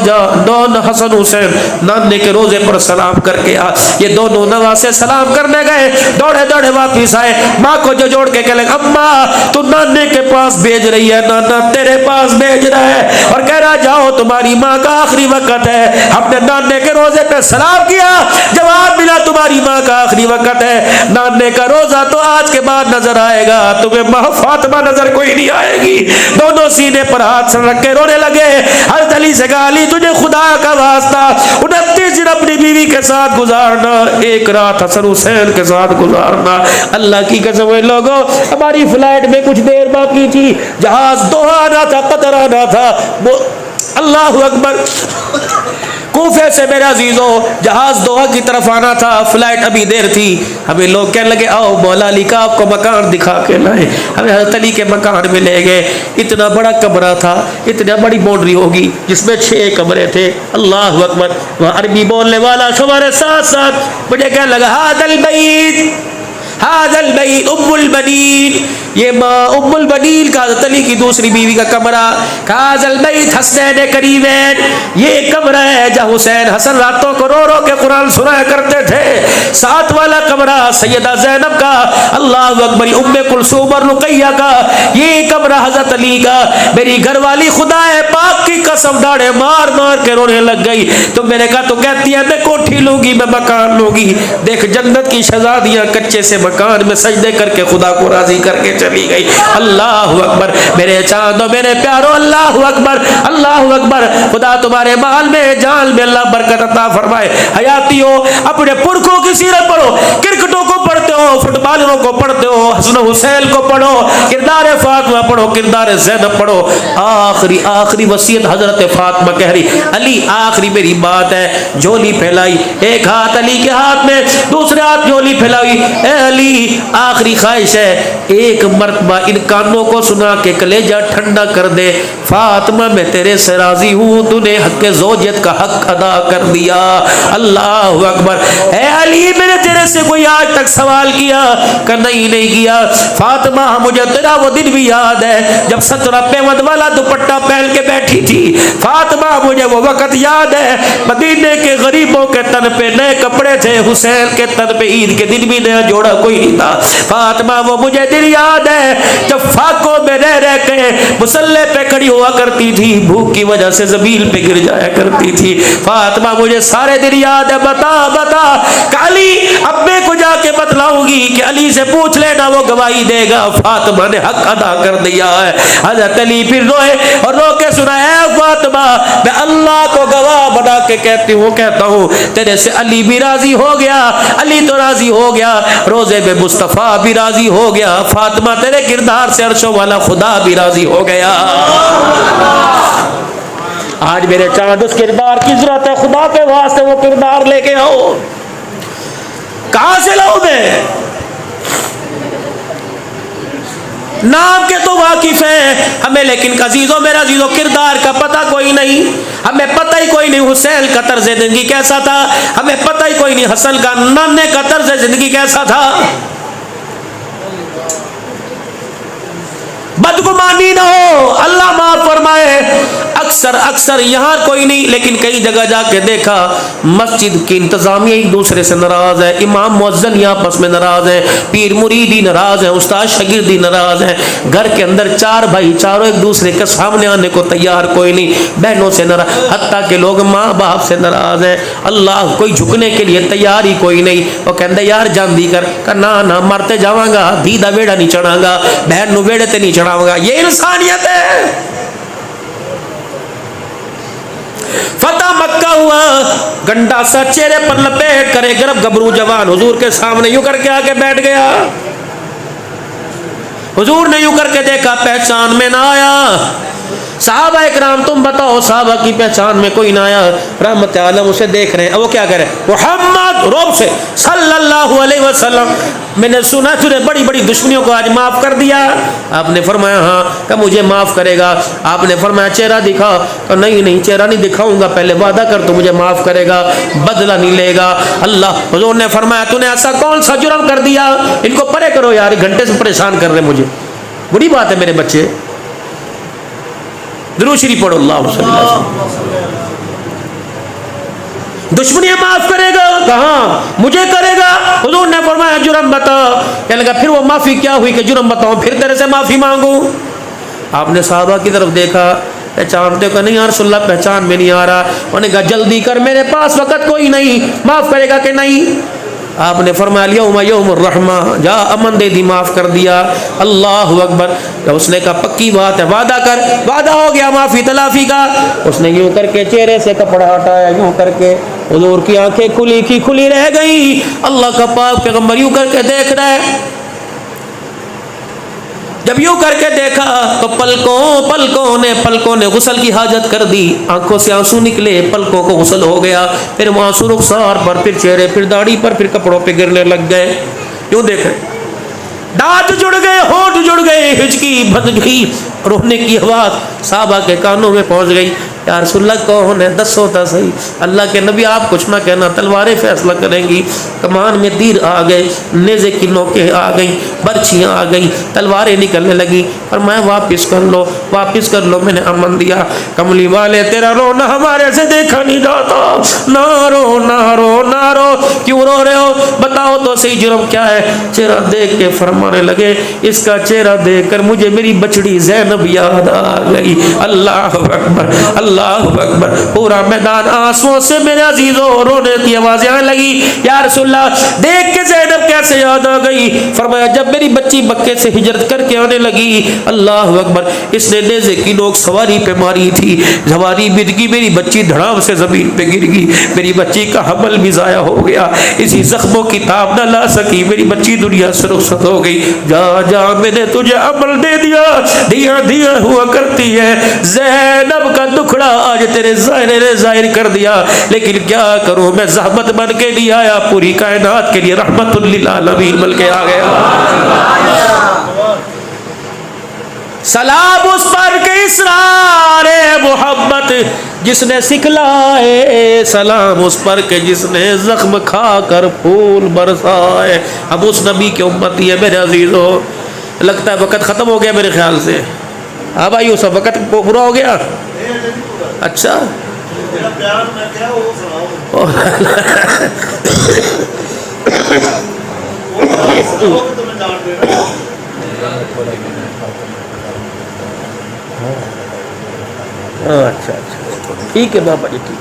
जा दोनों हसन हुसैन नाने के रोजे पर सलाम करके आ। ये दोनों नवासे सलाम करने गए, दौड़े दौड़े वापिस आए। माँ को जो जोड़ के कहने लगे, अम्मा तू नाने के पास भेज रही है, नाना तेरे पास भेज रहा है और कह रहा जाओ तुम्हारी माँ का आखिरी वक्त है। हमने नाने के रोजे पे सलाम किया, जवाब मिला तुम्हारी माँ का आखिरी वक्त है। नाने का रोजा तो आज के बाद नजर आएगा, तुम्हें माँ फातिमा नजर कोई नहीं आएगी। दोनों सीने पर हाथ रख के रोने लगे। हज़रत अली से कहा, अली तुझे खुदा का वास्ता 29 दिन अपनी बीवी के साथ गुजारना, एक रात हसन हुसैन के साथ गुजारना। अल्लाह की कसम लोगों, हमारी फ्लाइट में कुछ देर बाकी थी, जहाज दोहा आना था, कतर आना था। अल्लाह अकबर। कूफे से मेरे अजीजों जहाज दोहा की तरफ आना था, फ्लाइट अभी देर थी। हमें लोग कहने लगे, आओ मौला अली का आपको मकान दिखा के लाए। हमें हज़रत अली के मकान में ले गए। इतना बड़ा कमरा था, इतना बड़ी बाउंड्री होगी जिसमें 6 कमरे थे। अल्लाह अकबर। वहाँ अरबी बोलने वाला हमारे साथ साथ मुझे कहने लगा, हादल बैत हादल बैत उम्मुल बनीन, ये माँ उम्मुल बनीन का हज़रत अली की दूसरी बीवी का कमरा। हादल बैत हसनैन करीमैन, ये कमरा है जहाँ हुसैन हसन रातों को रो रो के कुरान सुनाया करते थे। 7 वाला कमरा सैयदा ज़ैनब का, अल्लाह अकबर, उम्मे कुलसूम और रुकैया का। ये कमरा हज़रत अली का। मेरी घरवाली खुदा है पाक की कसम दाढ़े मार मार के रोने लग गई। तो मैंने कहा, तो कहती है मैं कोठी लूंगी, मैं मकान लूंगी। देख जन्नत की शहजादियाँ कच्चे से मकान में सजदे करके खुदा को राजी करके चली गई। अल्लाह अकबर। मेरे चांदो मेरे प्यारो, अल्लाह अकबर, अल्लाह अकबर। खुदा तुम्हारे माल में जान में अल्लाह बरकत अता फरमाए। हयातियों अपने पुरखों की सीरत पढ़ो, क्रिकेटों को पढ़ते हो, फुटबॉलरों को पढ़ते हो, हसन हुसैन को पढ़ो, किरदार फातिमा पढ़ो, किरदार ज़ैनब पढ़ो। आखिरी आखिरी वसीयत हजरत फातिमा कह रही, अली आखिरी मेरी बात है। झोली फैलाई, एक हाथ अली के हाथ में, दूसरे हाथ झोली फैलाई। ए अली आखिरी ख्वाहिश है, एक मर्तबा इन कानों को सुना के कलेजा ठंडा कर दे। फातिमा मैं तेरे से राजी हूँ, तूने हक ज़ौजियत का हक अदा कर दिया। अल्लाह अकबर। ए अली मैंने तेरे से कोई आज तक सवाल किया? कर नहीं किया। फातिमा मुझे तेरा वो दिन भी याद है जब 17 पेवंद वाला दुपट्टा पहन के बैठी थी। फातिमा मुझे वो वक्त याद है, मदीने के गरीबों के तन पे नए कपड़े थे, हुसैन के तन पे ईद के दिन भी नया जोड़ा कोई नहीं था। फातिमा वो मुझे दिन याद है जब फाकों में रह के मुसल्ले पे खड़ी हुआ करती थी, भूख की वजह से जमीन पे गिर जाया करती थी। फातिमा मुझे सारे दिन याद है। बता काली अब्बे को जाके बतलाऊंगी कि अली से पूछ लेना, वो गवाही देगा। फातिमा ने हक अदा कर दिया है। हजरत अली फिर रोए और रो के सुनाया, फातिमा मैं अल्लाह को गवाह बना के कहता हूँ तेरे से अली भी राजी हो गया, अली तो राजी हो गया, रोजे में मुस्तफ़ा भी राजी हो गया, फातिमा तेरे किरदार से अर्शों वाला खुदा भी राजी हो गया। आज मेरे चांद उस किरदार की जरूरत है, खुदा के वास्ते वो किरदार लेके आओ। कहां से लाऊं मैं? नाम के तो वाकिफ है हमें, लेकिन अजीजों मेरा अजीजों किरदार का पता कोई नहीं। हमें पता ही कोई नहीं हुसैन का तर्ज जिंदगी कैसा था, हमें पता ही कोई नहीं हसन का नाने का तर्ज जिंदगी कैसा था। बदगुमानी ना हो, अल्लाह माफ फरमाए। अक्सर यहाँ कोई नहीं, लेकिन कई जगह जाके देखा मस्जिद की इंतजामिया एक दूसरे से नाराज है, इमाम मुअज्जिन आपस में नाराज है, पीर मुरीदी नाराज है, उस्ताद शागिर्दी नाराज है। घर के अंदर चार भाई चारों एक दूसरे के सामने आने को तैयार कोई नहीं, बहनों से नाराज, हत्ता के लोग माँ बाप से नाराज है। अल्लाह कोई झुकने के लिए तैयार ही कोई नहीं। वो कहते यार जानदी कर ना मरते जावांगा, धी दा वेड़ा नहीं चढ़ांगा, बहन नु वेड़े ते नहीं चढ़ाऊंगा। ये इंसानियत है। फतह मक्का हुआ, गंडा सा चेहरे पर लपेट करे गर्भ गबरू जवान हुजूर के सामने यूं करके आके बैठ गया। हुजूर ने यूं करके देखा, पहचान में ना आया। साहबा इकराम तुम बताओ, साहबा की पहचान में कोई ना आया। रहमत आलम उसे देख रहे हैं, वो क्या करे, मुहम्मद रोब से सल्लल्लाहु अलैहि वसल्लम, मैंने सुना तूने बड़ी बड़ी दुश्मनियों को आज माफ कर दिया। आपने फरमाया हाँ। कब मुझे माफ करेगा? आपने फरमाया चेहरा दिखा। तो नहीं चेहरा नहीं दिखाऊंगा, पहले वादा कर तो मुझे माफ करेगा, बदला नहीं लेगा। अल्लाह हुजूर ने फरमाया तूने ऐसा कौन सा जुर्म कर दिया? इनको परे करो यार, घंटे से परेशान कर रहे मुझे, बुरी बात है मेरे बच्चे। दुरूद शरीफ पढ़ो, अल्लाह दुश्मनियां माफ करेगा, कहाँ मुझे करेगा? हुजूर ने फरमाया जुर्म बता। कहने लगा फिर वो माफी क्या हुई कि जुर्म बताऊं, फिर तेरे से माफी मांगू? आपने साहबा की तरफ देखा, पहचानते को नहीं यार रसूलुल्लाह, पहचान में नहीं आ रहा। उन्होंने कहा जल्दी कर, मेरे पास वक्त कोई नहीं, माफ करेगा कि नहीं? आपने फरमाया यौम यौमुर रहमा, जा अमन दे दी, माफ कर दिया। अल्लाह अकबर। तो उसने कहा पक्की बात है, वादा कर। वादा हो गया माफी तलाफी का। उसने यूं करके चेहरे से कपड़ा हटाया, यूं करके हुजूर की आंखें खुली रह गई। अल्लाह का पाक पैगंबर यूं करके देख रहा है। जब यूं करके देखा तो पलकों ने गुस्ल की हाजत कर दी, आंखों से आंसू निकले, पलकों को गुस्ल हो गया। फिर वो आंसू रुखसार पर, फिर चेहरे, फिर दाढ़ी पर, फिर कपड़ों पे गिरने लग गए। यूं देखे, दांत जुड़ गए, होंठ जुड़ गए, हिचकी बंद गई, रोने की आवाज साहबा के कानों में पहुंच गई। या रसूलुल्लाह कौन है, दसो तो सही। अल्लाह के नबी आप कुछ ना कहना, तलवारें फैसला करेंगी। कमान में तीर आ गए, नेज़े की नोकें आ गई, बर्छियाँ आ गई, तलवारें निकलने लगी। और मैं वापस कर लो, मैंने अमन दिया। कमली वाले तेरा रोना हमारे से देखा नहीं जाता, ना रो, क्यों रो रहे हो? बताओ तो सही जुर्म क्या है? चेहरा देख के फरमाने लगे, इसका चेहरा देख कर मुझे मेरी बछड़ी ज़ैनब याद आ गई। अल्लाह अकबर। अल्लाह अकबर। पूरा मैदान आंसुओं से मेरे अजीजों रोने की आवाजें आने लगी। या रसूलल्लाह, देख के ज़ैनब कैसे याद आ गई। फरमाया जब मेरी बच्ची मक्के से हिजरत करके आने लगी, अल्लाह अकबर, इसने नेज़े की नोक सवारी पे मारी थी, सवारी बिद गई, मेरी बच्ची धड़ाम से जमीन पे गिर गई, मेरी बच्ची का हमल भी जाया हो गया, इसी जख्मों की ताब न ला सकी, मेरी बच्ची दुनिया से रुखसत हो गई। जा जा, मैंने तुझे अमल दे दिया, दिया दिया हुआ करती है। ज़ैनब का दुखड़ा आज तेरे ज़ाहिर ने जाहिर कर दिया, लेकिन क्या करूं, मैं ज़हमत बन के नहीं आया, पूरी कायनात के लिए रहमतुल लिल आलमीन बन के आ गया। सलाम उस पर के इसरारे मोहब्बत जिसने सिखलाए, सलाम उस पर के जिसने जख्म खाकर फूल बरसाए। हम उस नबी के उम्मती है मेरे अजीजों। लगता है वक़्त ख़त्म हो गया मेरे ख्याल से। हाँ भाई, उस वक़्त पूरा हो गया। अच्छा अच्छा अच्छा, ठीक है बाबा जी, ठीक।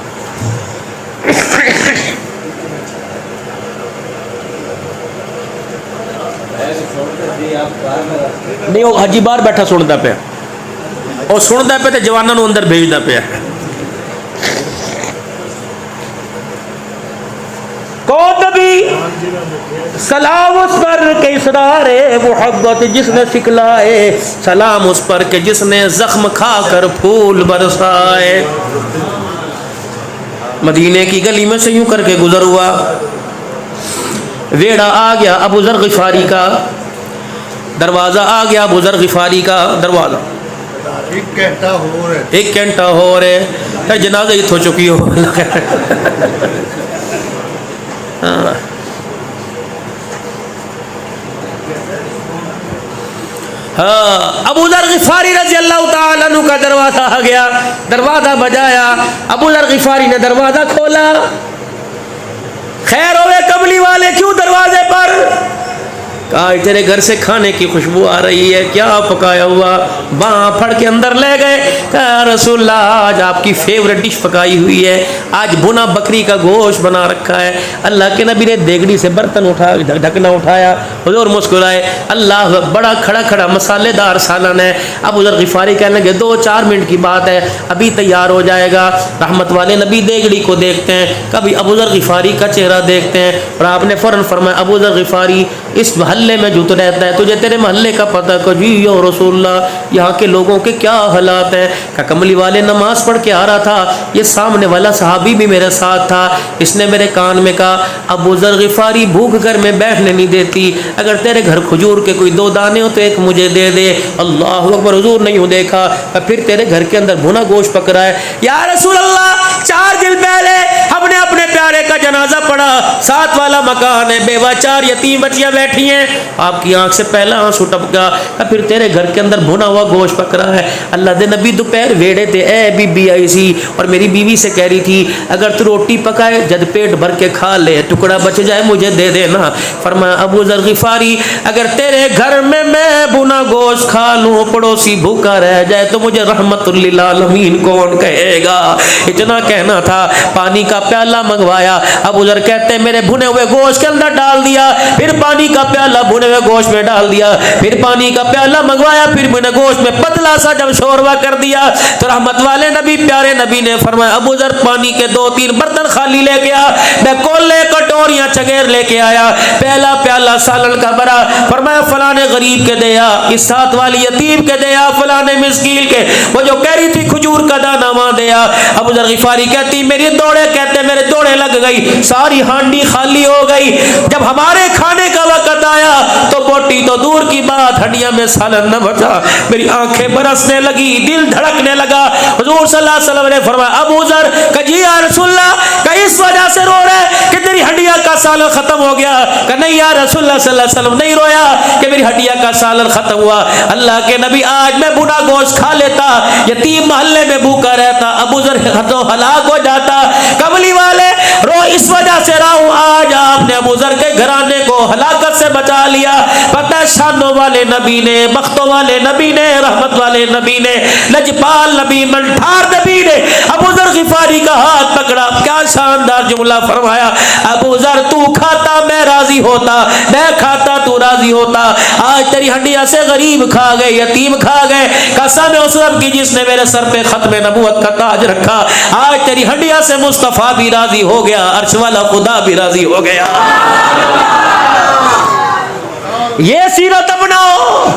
नहीं, वो हाजी बाहर बैठा सुनता पे, और सुनता पे तो जवानों को अंदर भेजता पे। कौन नबी? सलाम उस पर के इसरारे मोहब्बत जिसने सिखलाए, सलाम उस पर के जिसने जख्म खाकर फूल बरसाए। मदीने की गली में से यूं करके गुजर हुआ, वेड़ा आ गया अबू ज़र ग़िफ़ारी का, दरवाज़ा आ गया अबू ज़र ग़िफ़ारी का दरवाज़ा। एक घंटा हो रहे जनाजा ही हो चुकी हो। हाँ। हाँ, अबू ज़र ग़िफ़ारी रज़ी अल्लाह ताला अन्हु का दरवाज़ा आ गया, दरवाज़ा बजाया, अबू ज़र ग़िफ़ारी ने दरवाज़ा खोला। खैर होवे कमली वाले, क्यों दरवाजे पर? कहा तेरे घर से खाने की खुशबू आ रही है, क्या पकाया हुआ? बाँ फड़ के अंदर ले गए। कहा रसूलल्लाह, आज आपकी फेवरेट डिश पकाई हुई है, आज भुना बकरी का गोश्त बना रखा है। अल्लाह के नबी ने देगड़ी से बर्तन उठा, ढकना उठाया, हुजूर मुस्कुराए, अल्लाह बड़ा खड़ा खड़ा मसालेदार सालन है। अबू ज़र ग़िफ़ारी कहने लगे 2-4 मिनट की बात है, अभी तैयार हो जाएगा। रहमत वाले नबी देगड़ी को देखते हैं, कभी अबू ज़र ग़िफ़ारी का चेहरा देखते हैं, और आपने फ़ौरन फरमाया अबू ज़र ग़िफ़ारी इस महल्ले में जुत रहता है, तुझे तेरे महल्ले का पता है? जी या रसूलल्लाह, यहाँ के लोगों के क्या हालात हैं? का कमली वाले नमाज पढ़ के आ रहा था, ये सामने वाला सहाबी भी मेरे साथ था, इसने मेरे कान में कहा अबू ज़र ग़िफ़ारी भूख घर में बैठने नहीं देती, अगर तेरे घर खजूर के कोई 2 दाने हो तो एक मुझे दे दे। अल्लाह अकबर, हुजूर नहीं देखा, फिर तेरे घर के अंदर भुना गोश्त पक रहा है। या रसूल अल्लाह, 4 दिन पहले हमने अपने प्यारे का जनाजा पढ़ा, 7 वाला मकान है, बेवा 4 यतीम बच्चियां बैठी हैं, आपकी आंख से पहला आंसू टपका, फिर तेरे घर के अंदर भुना हुआ गोश्त पक रहा है। अल्लाह दे नबी दोपहर वेड़े थे, ए बीबी आई सी और मेरी बीवी से कह रही थी अगर तू रोटी पकाए जद पेट भर के खा ले, टुकड़ा बच जाए मुझे दे देना। फरमाया अबू ज़र ग़िफ़ारी, अगर तेरे घर में मैं भुना गोश्त खा लूँ, पड़ोसी भूखा रह जाए तो मुझे रहमतुल लिल आलमीन कौन कहेगा? इतना कहना था, पानी का प्याला मंगवाया, अबू ज़र कहते मेरे भुने हुए गोश्त के अंदर डाल दिया, फिर पानी का प्याला भुने हुए गोश्त में डाल दिया, फिर पानी का प्याला मंगवाया, फिर भुने गोश्त में पतला सा जब शोरबा कर दिया तो रहमत वाले नबी प्यारे नबी ने फरमाया अबू ज़र पानी के 2-3 बर्तन खाली लेके आ, मैं कोले कटोरियां चगेर लेके आया, पहला प्याला सालन का भरा, फरमाया फलाने गरीब के दे आ, इस 7 वाली यतीम के दे आ, फलाने मिस्कीन के, वो जो कह रही थी खजूर का दाना वहां दे आ। अबू ज़र ग़िफ़ारी कहती मेरी दौड़े, कहते मेरे दौड़े लग गई, सारी हांडी खाली हो गई। जब हमारे खाने का वक्त आया तो बोटी तो दूर की बात, हड्डियां में सालन न बचा, मेरी आंखें बरसने लगी, दिल धड़कने लगा। हुजूर सल्लल्लाहु अलैहि वसल्लम ने फरमाया अबू ज़र कजी या रसूलल्लाह, का इस वजह से रो रहे कि तेरी हड्डियां का सालन खत्म हो गया? का नहीं या रसूलल्लाह सल्लल्लाहु अलैहि वसल्लम, नहीं रोया कि मेरी हड्डियां का सालन खत्म हुआ, अल्लाह के नबी आज मैं बुना गोश्त खा लेता, यतीम मोहल्ले में भूखा रहता, अबू ज़र तो हलाक हो जाता। कमली वाले रो इस वजह से रहा हूं, आज आपने अबू ज़र के घराने को हलाकत से बचा लिया, पता है शानों वाले नबी ने, बख्तों वाले नबी ने, रहमत वाले नबी ने, लजपाल नबी, मनठार नबी ने अबू जर गिफारी का हाथ पकड़ा। क्या शानदार जुमला फरमाया, अबू जर तू खाता मैं राजी होता, मैं खाता तू राजी होता। आज तेरी हड्डियां से गरीब खा गए, यतीम खा गए, कसम उस रब की जिसने मेरे सर पे खत्म नबूवत का ताज रखा। आज तेरी हड्डियां से मुस्तफा भी राजी हो गया, अर्श वाला खुदा भी राजी हो गया। ये सीरत अपनाओ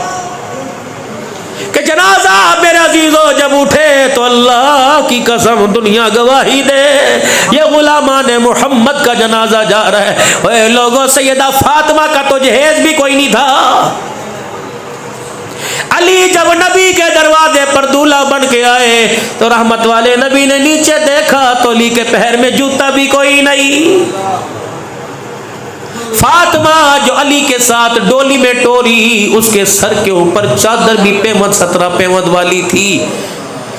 कि जनाजा मेरे अजीजों जब उठे तो अल्लाह की कसम दुनिया गवाही दे, ये गुलामान मोहम्मद का जनाजा जा रहा है। ओए लोगों, सैयदा फातिमा का तो जहेज भी कोई नहीं था। अली जब नबी के दरवाजे पर दूल्हा बन के आए तो रहमत वाले नबी ने नीचे देखा तो अली के पैर में जूता भी कोई नहीं। फातिमा जो अली के साथ डोली में टोरी, उसके सर के ऊपर चादर भी पेमद 17 पेमद वाली थी।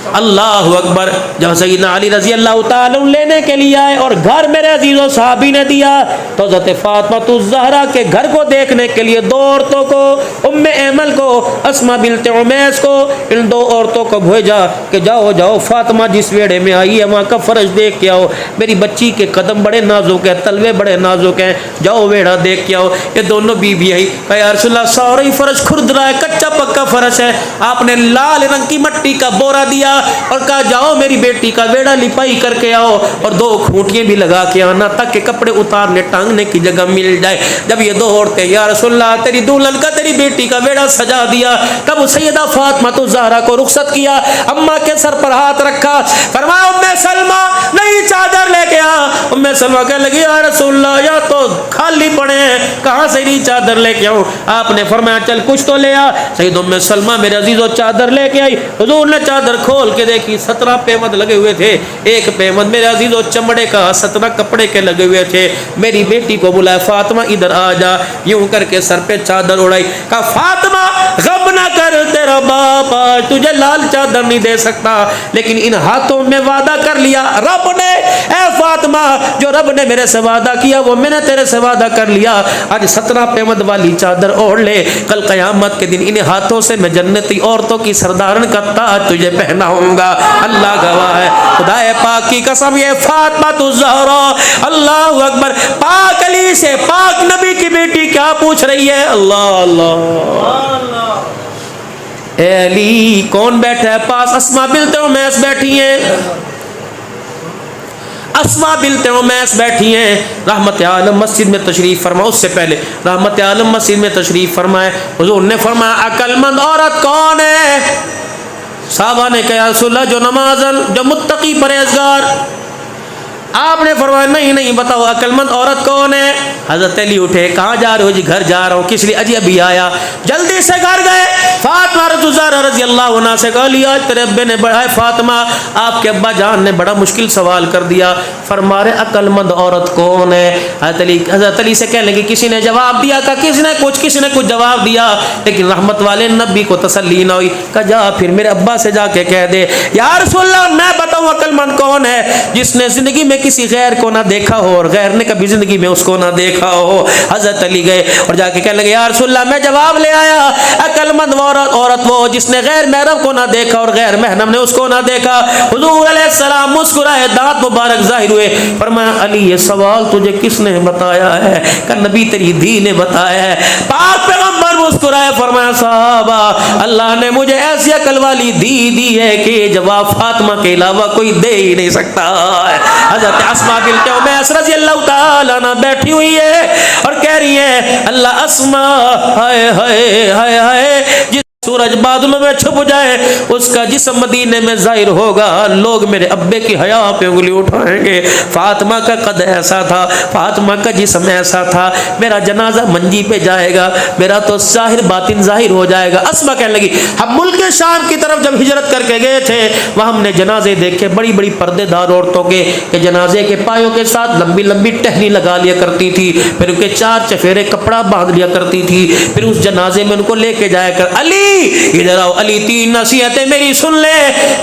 अल्लाह अकबर। जब सैयदना अली रजी अल्लाह ताला लेने के लिए आए और घर मेरे अजीजों साहबी ने दिया तो हज़रत फातिमा ज़हरा के घर को देखने के लिए दो औरतों को, उम्मे ऐमल को, अस्मा बिन्त उमैस को, इन दो औरतों को भेजा कि जाओ जाओ फातिमा जिस वेड़े में आई है वहाँ का फर्श देख के आओ। मेरी बच्ची के कदम बड़े नाजुक हैं, तलवे बड़े नाजुक हैं, जाओ वेड़ा देख के आओ। ये दोनों बीबी आई, कहा या रसूल अल्लाह सारा ही फर्श खुरदरा है, कच्चा पक्का फर्श है। आपने लाल रंग की मिट्टी का बोरा दिया और कहा जाओ मेरी बेटी का वेड़ा लिपाई करके आओ और दो खूंटियां भी लगा के आना ताकि कपड़े उतारने टांगने की जगह मिल जाए। जब ये दो औरतें या रसूलल्लाह तेरी दुल्हन का, तेरी बेटी का वेड़ा सजा दिया, तब सैयदा फातिमा तो ज़हरा को रुखसत किया, अम्मा के सर पर हाथ रखा, फरमाया उम्मे सलमा नई चादर लेके आ। उम्मे सलमा कहने लगी या रसूलल्लाह या तो खाली पड़े हैं, कहाँ से नई चादर लेके आऊँ? आपने फरमाया चल कुछ तो ले आ। सैयद उम्मे सलमा मेरे अजीजों चादर लेके आई। हुजूर ने चादर खोल के देखी, 17 पेमद लगे हुए थे। एक पेमद मेरे अजीजों चमड़े का, 17 कपड़े के लगे हुए थे। मेरी बेटी को बुलाया, फातिमा इधर आ जा। यूं करके सर पे चादर उड़ाई, कहा फातिमा गम ना कर, तेरा बाप आज तुझे लाल चादर नहीं दे सकता, लेकिन इन हाथों में वादा कर लिया रब ने। ए फातिमा जो रब ने मेरे से वादा किया वो मैंने तेरे से वादा कर लिया। आज 17 पेमद वाली चादर ओढ़ ले, कल कयामत के दिन इन हाथों से मैं जन्नती औरतों की सरदारन का ताज तुझे पहनाऊंगा। अल्लाह गवाह है, खुदाए पाक की कसम, ये फातिमा तो ज़हरा, अल्लाह अकबर, पाक अली से पाक नबी की बेटी क्या पूछ रही है? अल्लाह अल्लाह। ए अली कौन बैठा है पास? अस्मा बिन्त उमैस बैठी है, अस्मा बिन्त उमैस बैठी हैं। रहमत आलम मस्जिद में तशरीफ फरमा, उससे पहले रहमत आलम मस्जिद में तशरीफ फरमाए। हुजूर ने फरमाया अक्लमंद औरत कौन है? साहबा ने कहा रसूलल्लाह जो नमाज़न, जो मुत्तकी परहेज़गार। आपने फरमाया नहीं नहीं बताओ अक्लमंद औरत कौन है? हज़रत अली उठे, कहाँ जा रहे हो? जी घर जा रहा हूँ। किस लिए? अजी अभी आया। जल्दी से घर गए। फातिमा रज़ी अल्लाह अन्हा से कहा लिया तेरे अब्बे ने बढ़ाए, फातिमा आपके अब्बा जान ने बड़ा मुश्किल सवाल कर दिया। फरमा रहे अक्लमंद औरत कौन है? हज़रत अली से कहने लगी किसी ने जवाब दिया? का किसी ने कुछ जवाब दिया, लेकिन रहमत वाले नबी को तसल्ली ना हुई। कहा जा फिर मेरे अब्बा से जाके कह दे या रसूलल्लाह मैं बताऊँ अक्लमंद कौन है? जिसने जिंदगी में किसी गैर को ना देखा हो और गैर ने कभी जिंदगी में उसको ना देखा हो। हजरत अली गए और जाके कहने लगे या रसूलल्लाह मैं जवाब ले आया, अक्लमंद औरत वो जिसने गैर महरम को ना देखा और गैर महरम ने उसको ना देखा। हुजूर अलैहिस्सलाम मुस्कुराए, दांत मुबारक जाहिर हुए। फरमाया अली ये सवाल तुझे किसने बताया है? का नबी तेरी धी ने बताया है। पाक पैगंबर मुस्कुराए, फरमाया साहबा अल्लाह ने मुझे ऐसी अकल वाली धी दी है कि जवाब फातिमा के अलावा कोई दे ही नहीं सकता। हज़रत अस्मा बिन्त उमैस रज़ी अल्लाह ताला अन्हा बैठी हुई है और कह रही है अल्लाह अस्मा हाय हाय हाय हाय, सूरज बादलों में छुप जाए उसका जिस्म मदीने में जाहिर होगा, लोग मेरे अब्बे की हया पे उंगली उठाएंगे। फातिमा का कद ऐसा था, फातिमा का जिस्म ऐसा था, मेरा जनाजा मंजी पे जाएगा, मेरा तो जाहिर बातिन जाहिर हो जाएगा। अस्मा कहने लगी हम मुल्क शाम की तरफ जब हिजरत करके गए थे वहाँ हमने जनाजे देखे, बड़ी बड़ी पर्देदार औरतों के जनाजे के पायों के साथ लंबी लंबी टहनी लगा लिया करती थी, फिर उनके 4 चफेरे कपड़ा बांध लिया करती थी, फिर उस जनाजे में उनको लेके जाया कर। अली इधर आओ, अली 3 नसीहतें मेरी सुन ले।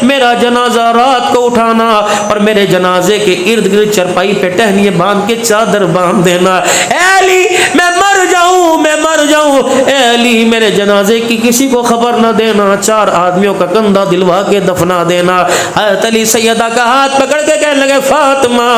मेरा जनाजा रात को उठाना और मेरे जनाजे के इर्द गिर्द चरपाई पे टहनिए बांध के चादर बांध देना। अली मैं मर जाऊं करूं, ए अली मेरे जनाजे की किसी को खबर न देना, 4 आदमियों का कंधा दिलवा के दफना देना। हज़रत अली सैयदा का हाथ पकड़ के कहने लगे, फातिमा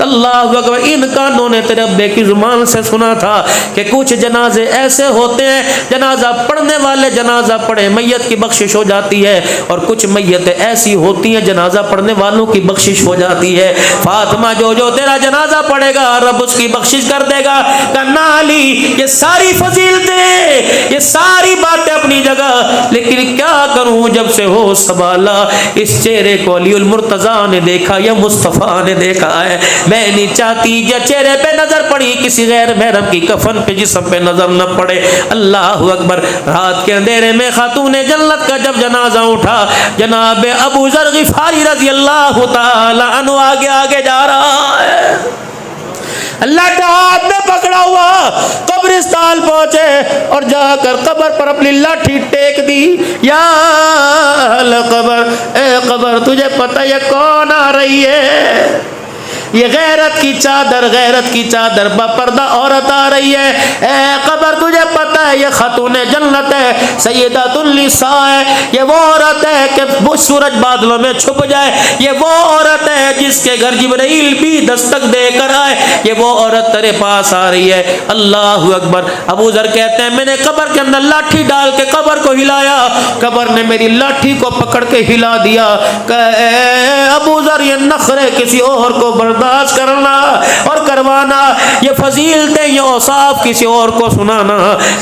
अल्लाहु अकबर, इन कानों ने तेरे अब्बे की जुबान से सुना था कि कुछ जनाजे ऐसे होते हैं, जनाजा पढ़ने वाले जनाजा पढ़े मैयत की बख्शिश हो जाती है, और कुछ मैयतें ऐसी होती हैं जनाजा पढ़ने वालों की बख्शिश हो जाती है। फातिमा जो जो तेरा जनाजा पढ़ेगा रब उसकी बख्शिश कर देगा। कन्ना अली ये सारी फजीलतें, ये सारी बातें अपनी जगह, लेकिन क्या करूं जब से हो सवाला इस चेहरे को अलीउल मुर्तजा ने देखा या मुस्तफ़ा ने देखा है, मैं नहीं चाहती ये चेहरे पे नजर पड़ी किसी गैर महरम की कफन पे जिस्म पे नजर न पड़े। अल्लाह अकबर। रात के अंधेरे में खातून जन्नत का जब जनाजा उठा, जनाब अबू ज़र ग़िफ़ारी रज़ी अल्लाह ताला अन्हु आगे आगे जा रहा है, अल्लाह के हाथ में पकड़ा हुआ कब्रिस्तान पहुंचे और जाकर कब्र पर अपनी लाठी टेक दी। या कब्र, ए कब्र तुझे पता है कौन आ रही है? ये गैरत की चादर बपर्दा औरत आ रही है। ए कब्र तुझे पता है ये खातून जन्नत है, सैयदतुन निसा है, ये वो औरत है कि वो सूरज बादलों में छुप जाए, ये वो औरत है जिसके घर जिब्राइल भी दस्तक देकर आए, ये वो औरत तेरे पास आ रही है। अल्लाह अकबर। अबू ज़र कहते हैं मैंने कब्र के अंदर लाठी डाल के कब्र को हिलाया, कब्र ने मेरी लाठी को पकड़ के हिला दिया। अबू ज़र ये नखरे किसी और को बर्दाश्त करना और करवाना, ये फजीलतें ये औसाफ किसी और को सुनाना,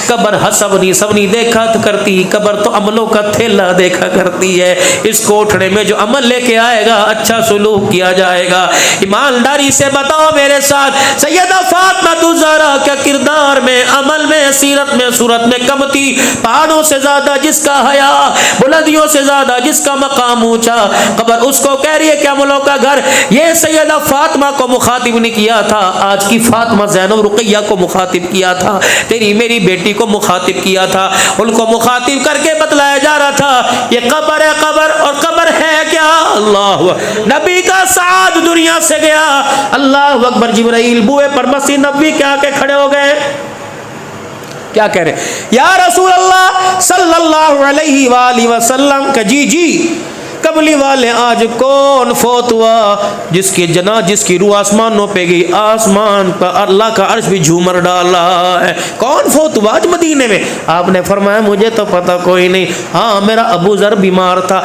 कब्र हसब नहीं सब नहीं देखा करती, कब्र तो अमलों का थैला देखा करती है। इस कोठड़े में जो अमल लेके आएगा अच्छा सुलूक किया जाएगा। ईमानदारी से बताओ मेरे साथ, सैयदा फातिमा ज़हरा क्या किरदार में, अमल में, सीरत में, सूरत में कम थी? पहाड़ों से ज्यादा जिसका हया, बुलंदियों से ज्यादा जिसका मकाम ऊंचा, कब्र उसको कह रही है कि अमलों का घर। ये सैयदा फातिमा को मुखातिब नहीं किया था, आज की फातिमा ज़ैनब रुक़ैया को मुखातिब किया था, तेरी मेरी बेटी को मुखातिब किया था। उनको मुखातिब करके बतलाया जा रहा था ये कब्र है, कब्र, और कब्र है क्या? अल्लाह, नबी का साथ दुनिया से गया। अल्लाह अकबर। जिब्राइल बुए पर मसीह नबी के आके खड़े हो गए, क्या कह रहे? या रसूल अल्लाह सल्लल्लाहु अलैहि वसल्लम का जी जी कबली वाले आज कौन फोत हुआ जिसकी रूह आसमानों पे गई, आसमान पर अल्लाह का अर्श भी झूमर डाला है, कौन फोत हुआ आज मदीने में? आपने फरमाया मुझे तो पता कोई नहीं, हाँ मेरा अबू ज़र बीमार था,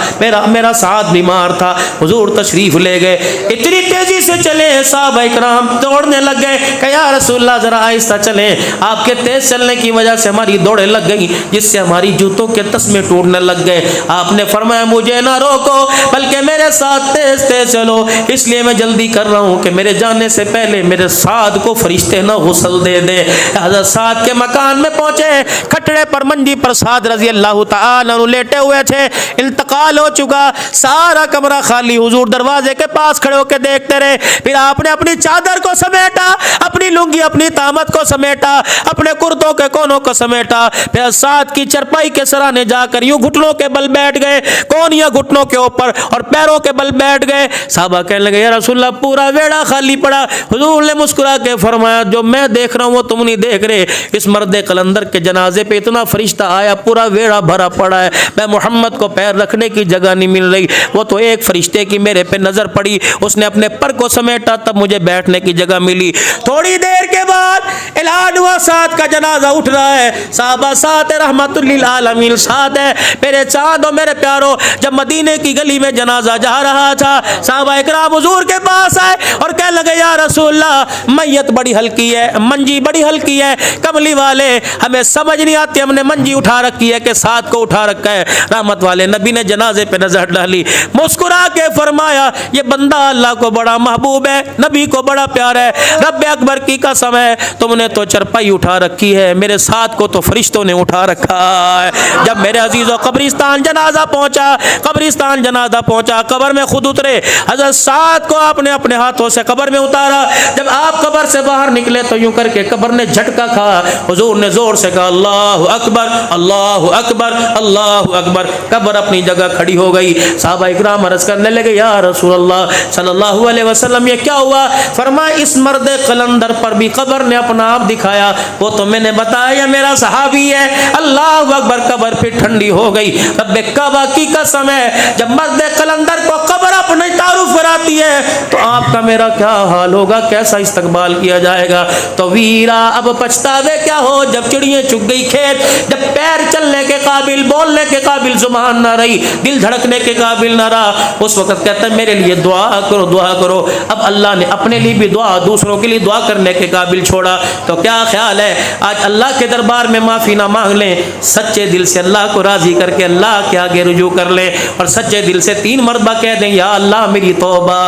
मेरा साथ बीमार था, हुजूर तशरीफ ले गए। इतनी तेजी से चले साहबा इकराम दौड़ने लग गए कि या रसूलल्लाह जरा आहिस्ता चलें, आपके तेज चलने की वजह से हमारी दौड़े लग गई जिससे हमारी जूतों के तस्मे टूटने लग गए। आपने फरमाया मुझे ना रोको बल्कि मेरे साथ तेज तेज चलो, इसलिए मैं जल्दी कर रहा हूँ कि मेरे जाने से पहले मेरे साथ को फरिश्ते ना गुस्ल दे दे। हज़रत साद के मकान में पहुंचे, खटड़े पर मंजी पर साद रजी अल्लाह तआला अन्हु लेटे हुए थे, इंतकाल हो चुका, सारा कमरा खाली, हुजूर दरवाजे के पास खड़े होकर देखते रहे। फिर आपने अपनी चादर को समेटा, अपनी लुंगी अपनी तामत को समेटा, अपने कुर्तों के कोनों को समेटा, फिर साद की चरपाई के सराहने जाकर यूं घुटनों के बल बैठ गए, कोनियां घुटनों के ऊपर और पैरों के बल बैठ गए। साहबा कहने लगे या रसूलल्लाह पूरा वेड़ा खाली पड़ा। हुजूर ने मुस्कुरा के फरमाया जो मैं देख रहा हूँ वो तुम नहीं देख रहे, इस मर्द कलंदर के जनाजे पे इतना फरिश्ता आया, पूरा वेड़ा भरा पड़ा है, मैं मोहम्मद को पैर रखने की जगह नहीं मिल रही। वो तो एक फरिश्ते की मेरे पे नजर पड़ी, उसने अपने पर को समेटा, तब मुझे बैठने की जगह मिली। थोड़ी देर के बाद ऐलान हुआ साद का जनाजा उठ रहा है। साहबा साथ रहमतुल लिल आलमीन साथ है, मेरे चाँद और मेरे प्यारो। जब मदीने की गली में जनाजा जा रहा था, साहबा इकराम हुजूर के पास आए और कहने लगे या रसूलल्लाह मैयत बड़ी हल्की है, मंजी बड़ी हल्की है, कमली वाले हमें समझ नहीं आती, हमने मंजी उठा रखी है कि साथ को उठा रखा है। रहमत वाले नबी ने जनाजे पे नजर डाली, मुस्कुरा के फरमाया ये बंदा अल्लाह को बड़ा महबूब है, नबी को बड़ा प्यार है, रब अकबर की कसम है तुमने तो चरपाई उठा रखी है, मेरे साथ को तो फरिश्तों ने उठा रखा है। जब मेरे अजीजों कब्रिस्तान जनाजा पहुंचा, कब्रिस्तान जनाजा पहुंचा, कब्र में खुद उतरे। हजरत साद को आपने अपने हाथों से कब्र में उतारा। जब आप कब्र से बाहर निकले तो यूं करके कब्र ने झटका खा। हुजूर ने जोर से कहा अल्लाहु अकबर, अल्लाहु अकबर, अल्लाहु अकबर। कब्र अपनी जगह खड़ी हो गई। सहाबा इकराम अर्ज करने लगे या रसूल अल्लाह सल्लल्लाहु अलैहि वसल्लम ये क्या हुआ? फरमाया इस मर्द कलंदर पर भी कब्र ने अपना आप दिखाया, वो तो मैंने बताया मेरा सहाबी है। अल्लाहु अकबर। कब्र फिर ठंडी हो गई। रब्बे काबा की कसम है, जब मर्द कलंदर को कब्र अपनी तारुफ कराती है तो आपका मेरा क्या हाल होगा, कैसा इस्तकबाल किया जाएगा। तो वीरा अब पछतावे क्या हो, जब चिड़ियाँ चुग गई खेत, जब पैर चलने के काबिल, बोलने के काबिल जुबान ना रही, दिल धड़कने के काबिल ना रहा, उस वक्त कहता है मेरे लिए दुआ करो, दुआ करो। अब अल्लाह ने अपने लिए भी दुआ, दूसरों के लिए दुआ करने के काबिल छोड़ा। तो क्या ख्याल है आज अल्लाह के दरबार में माफ़ी ना मांग लें, सच्चे दिल से अल्लाह को राज़ी करके अल्लाह के आगे रुजू कर लें और सच्चे दिल से 3 मरतबा कह दें या अल्लाह मेरी तौबा।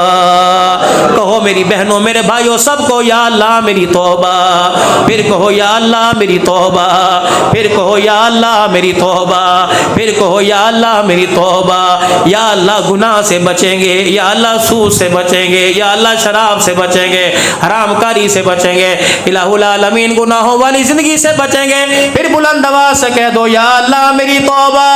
कहो मेरी बहनों मेरे भाइयों सबको या अल्लाह मेरी तौबा। फिर कहो या अल्लाह मेरी तौबा। फिर कहो या अल्लाह मेरी तौबा। फिर कहो या अल्लाह मेरी तौबा। या अल्लाह गुनाह से बचेंगे, या अल्लाह सूद से बचेंगे, या अल्लाह शराब से बचेंगे, हरामकारी से बचेंगे, इलाहुल आलमीन गुनाहों वाली जिंदगी से बचेंगे। फिर बुलंद आवाज से कह दो या अल्लाह मेरी तौबा।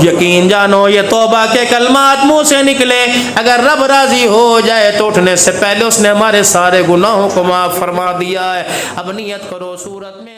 यकीन जानो ये तौबा के कलमात मुंह से निकले, अगर रब राजी हो जाए तो उठने से पहले उसने हमारे सारे गुनाहों को माफ फरमा दिया है। अब नियत करो सूरत में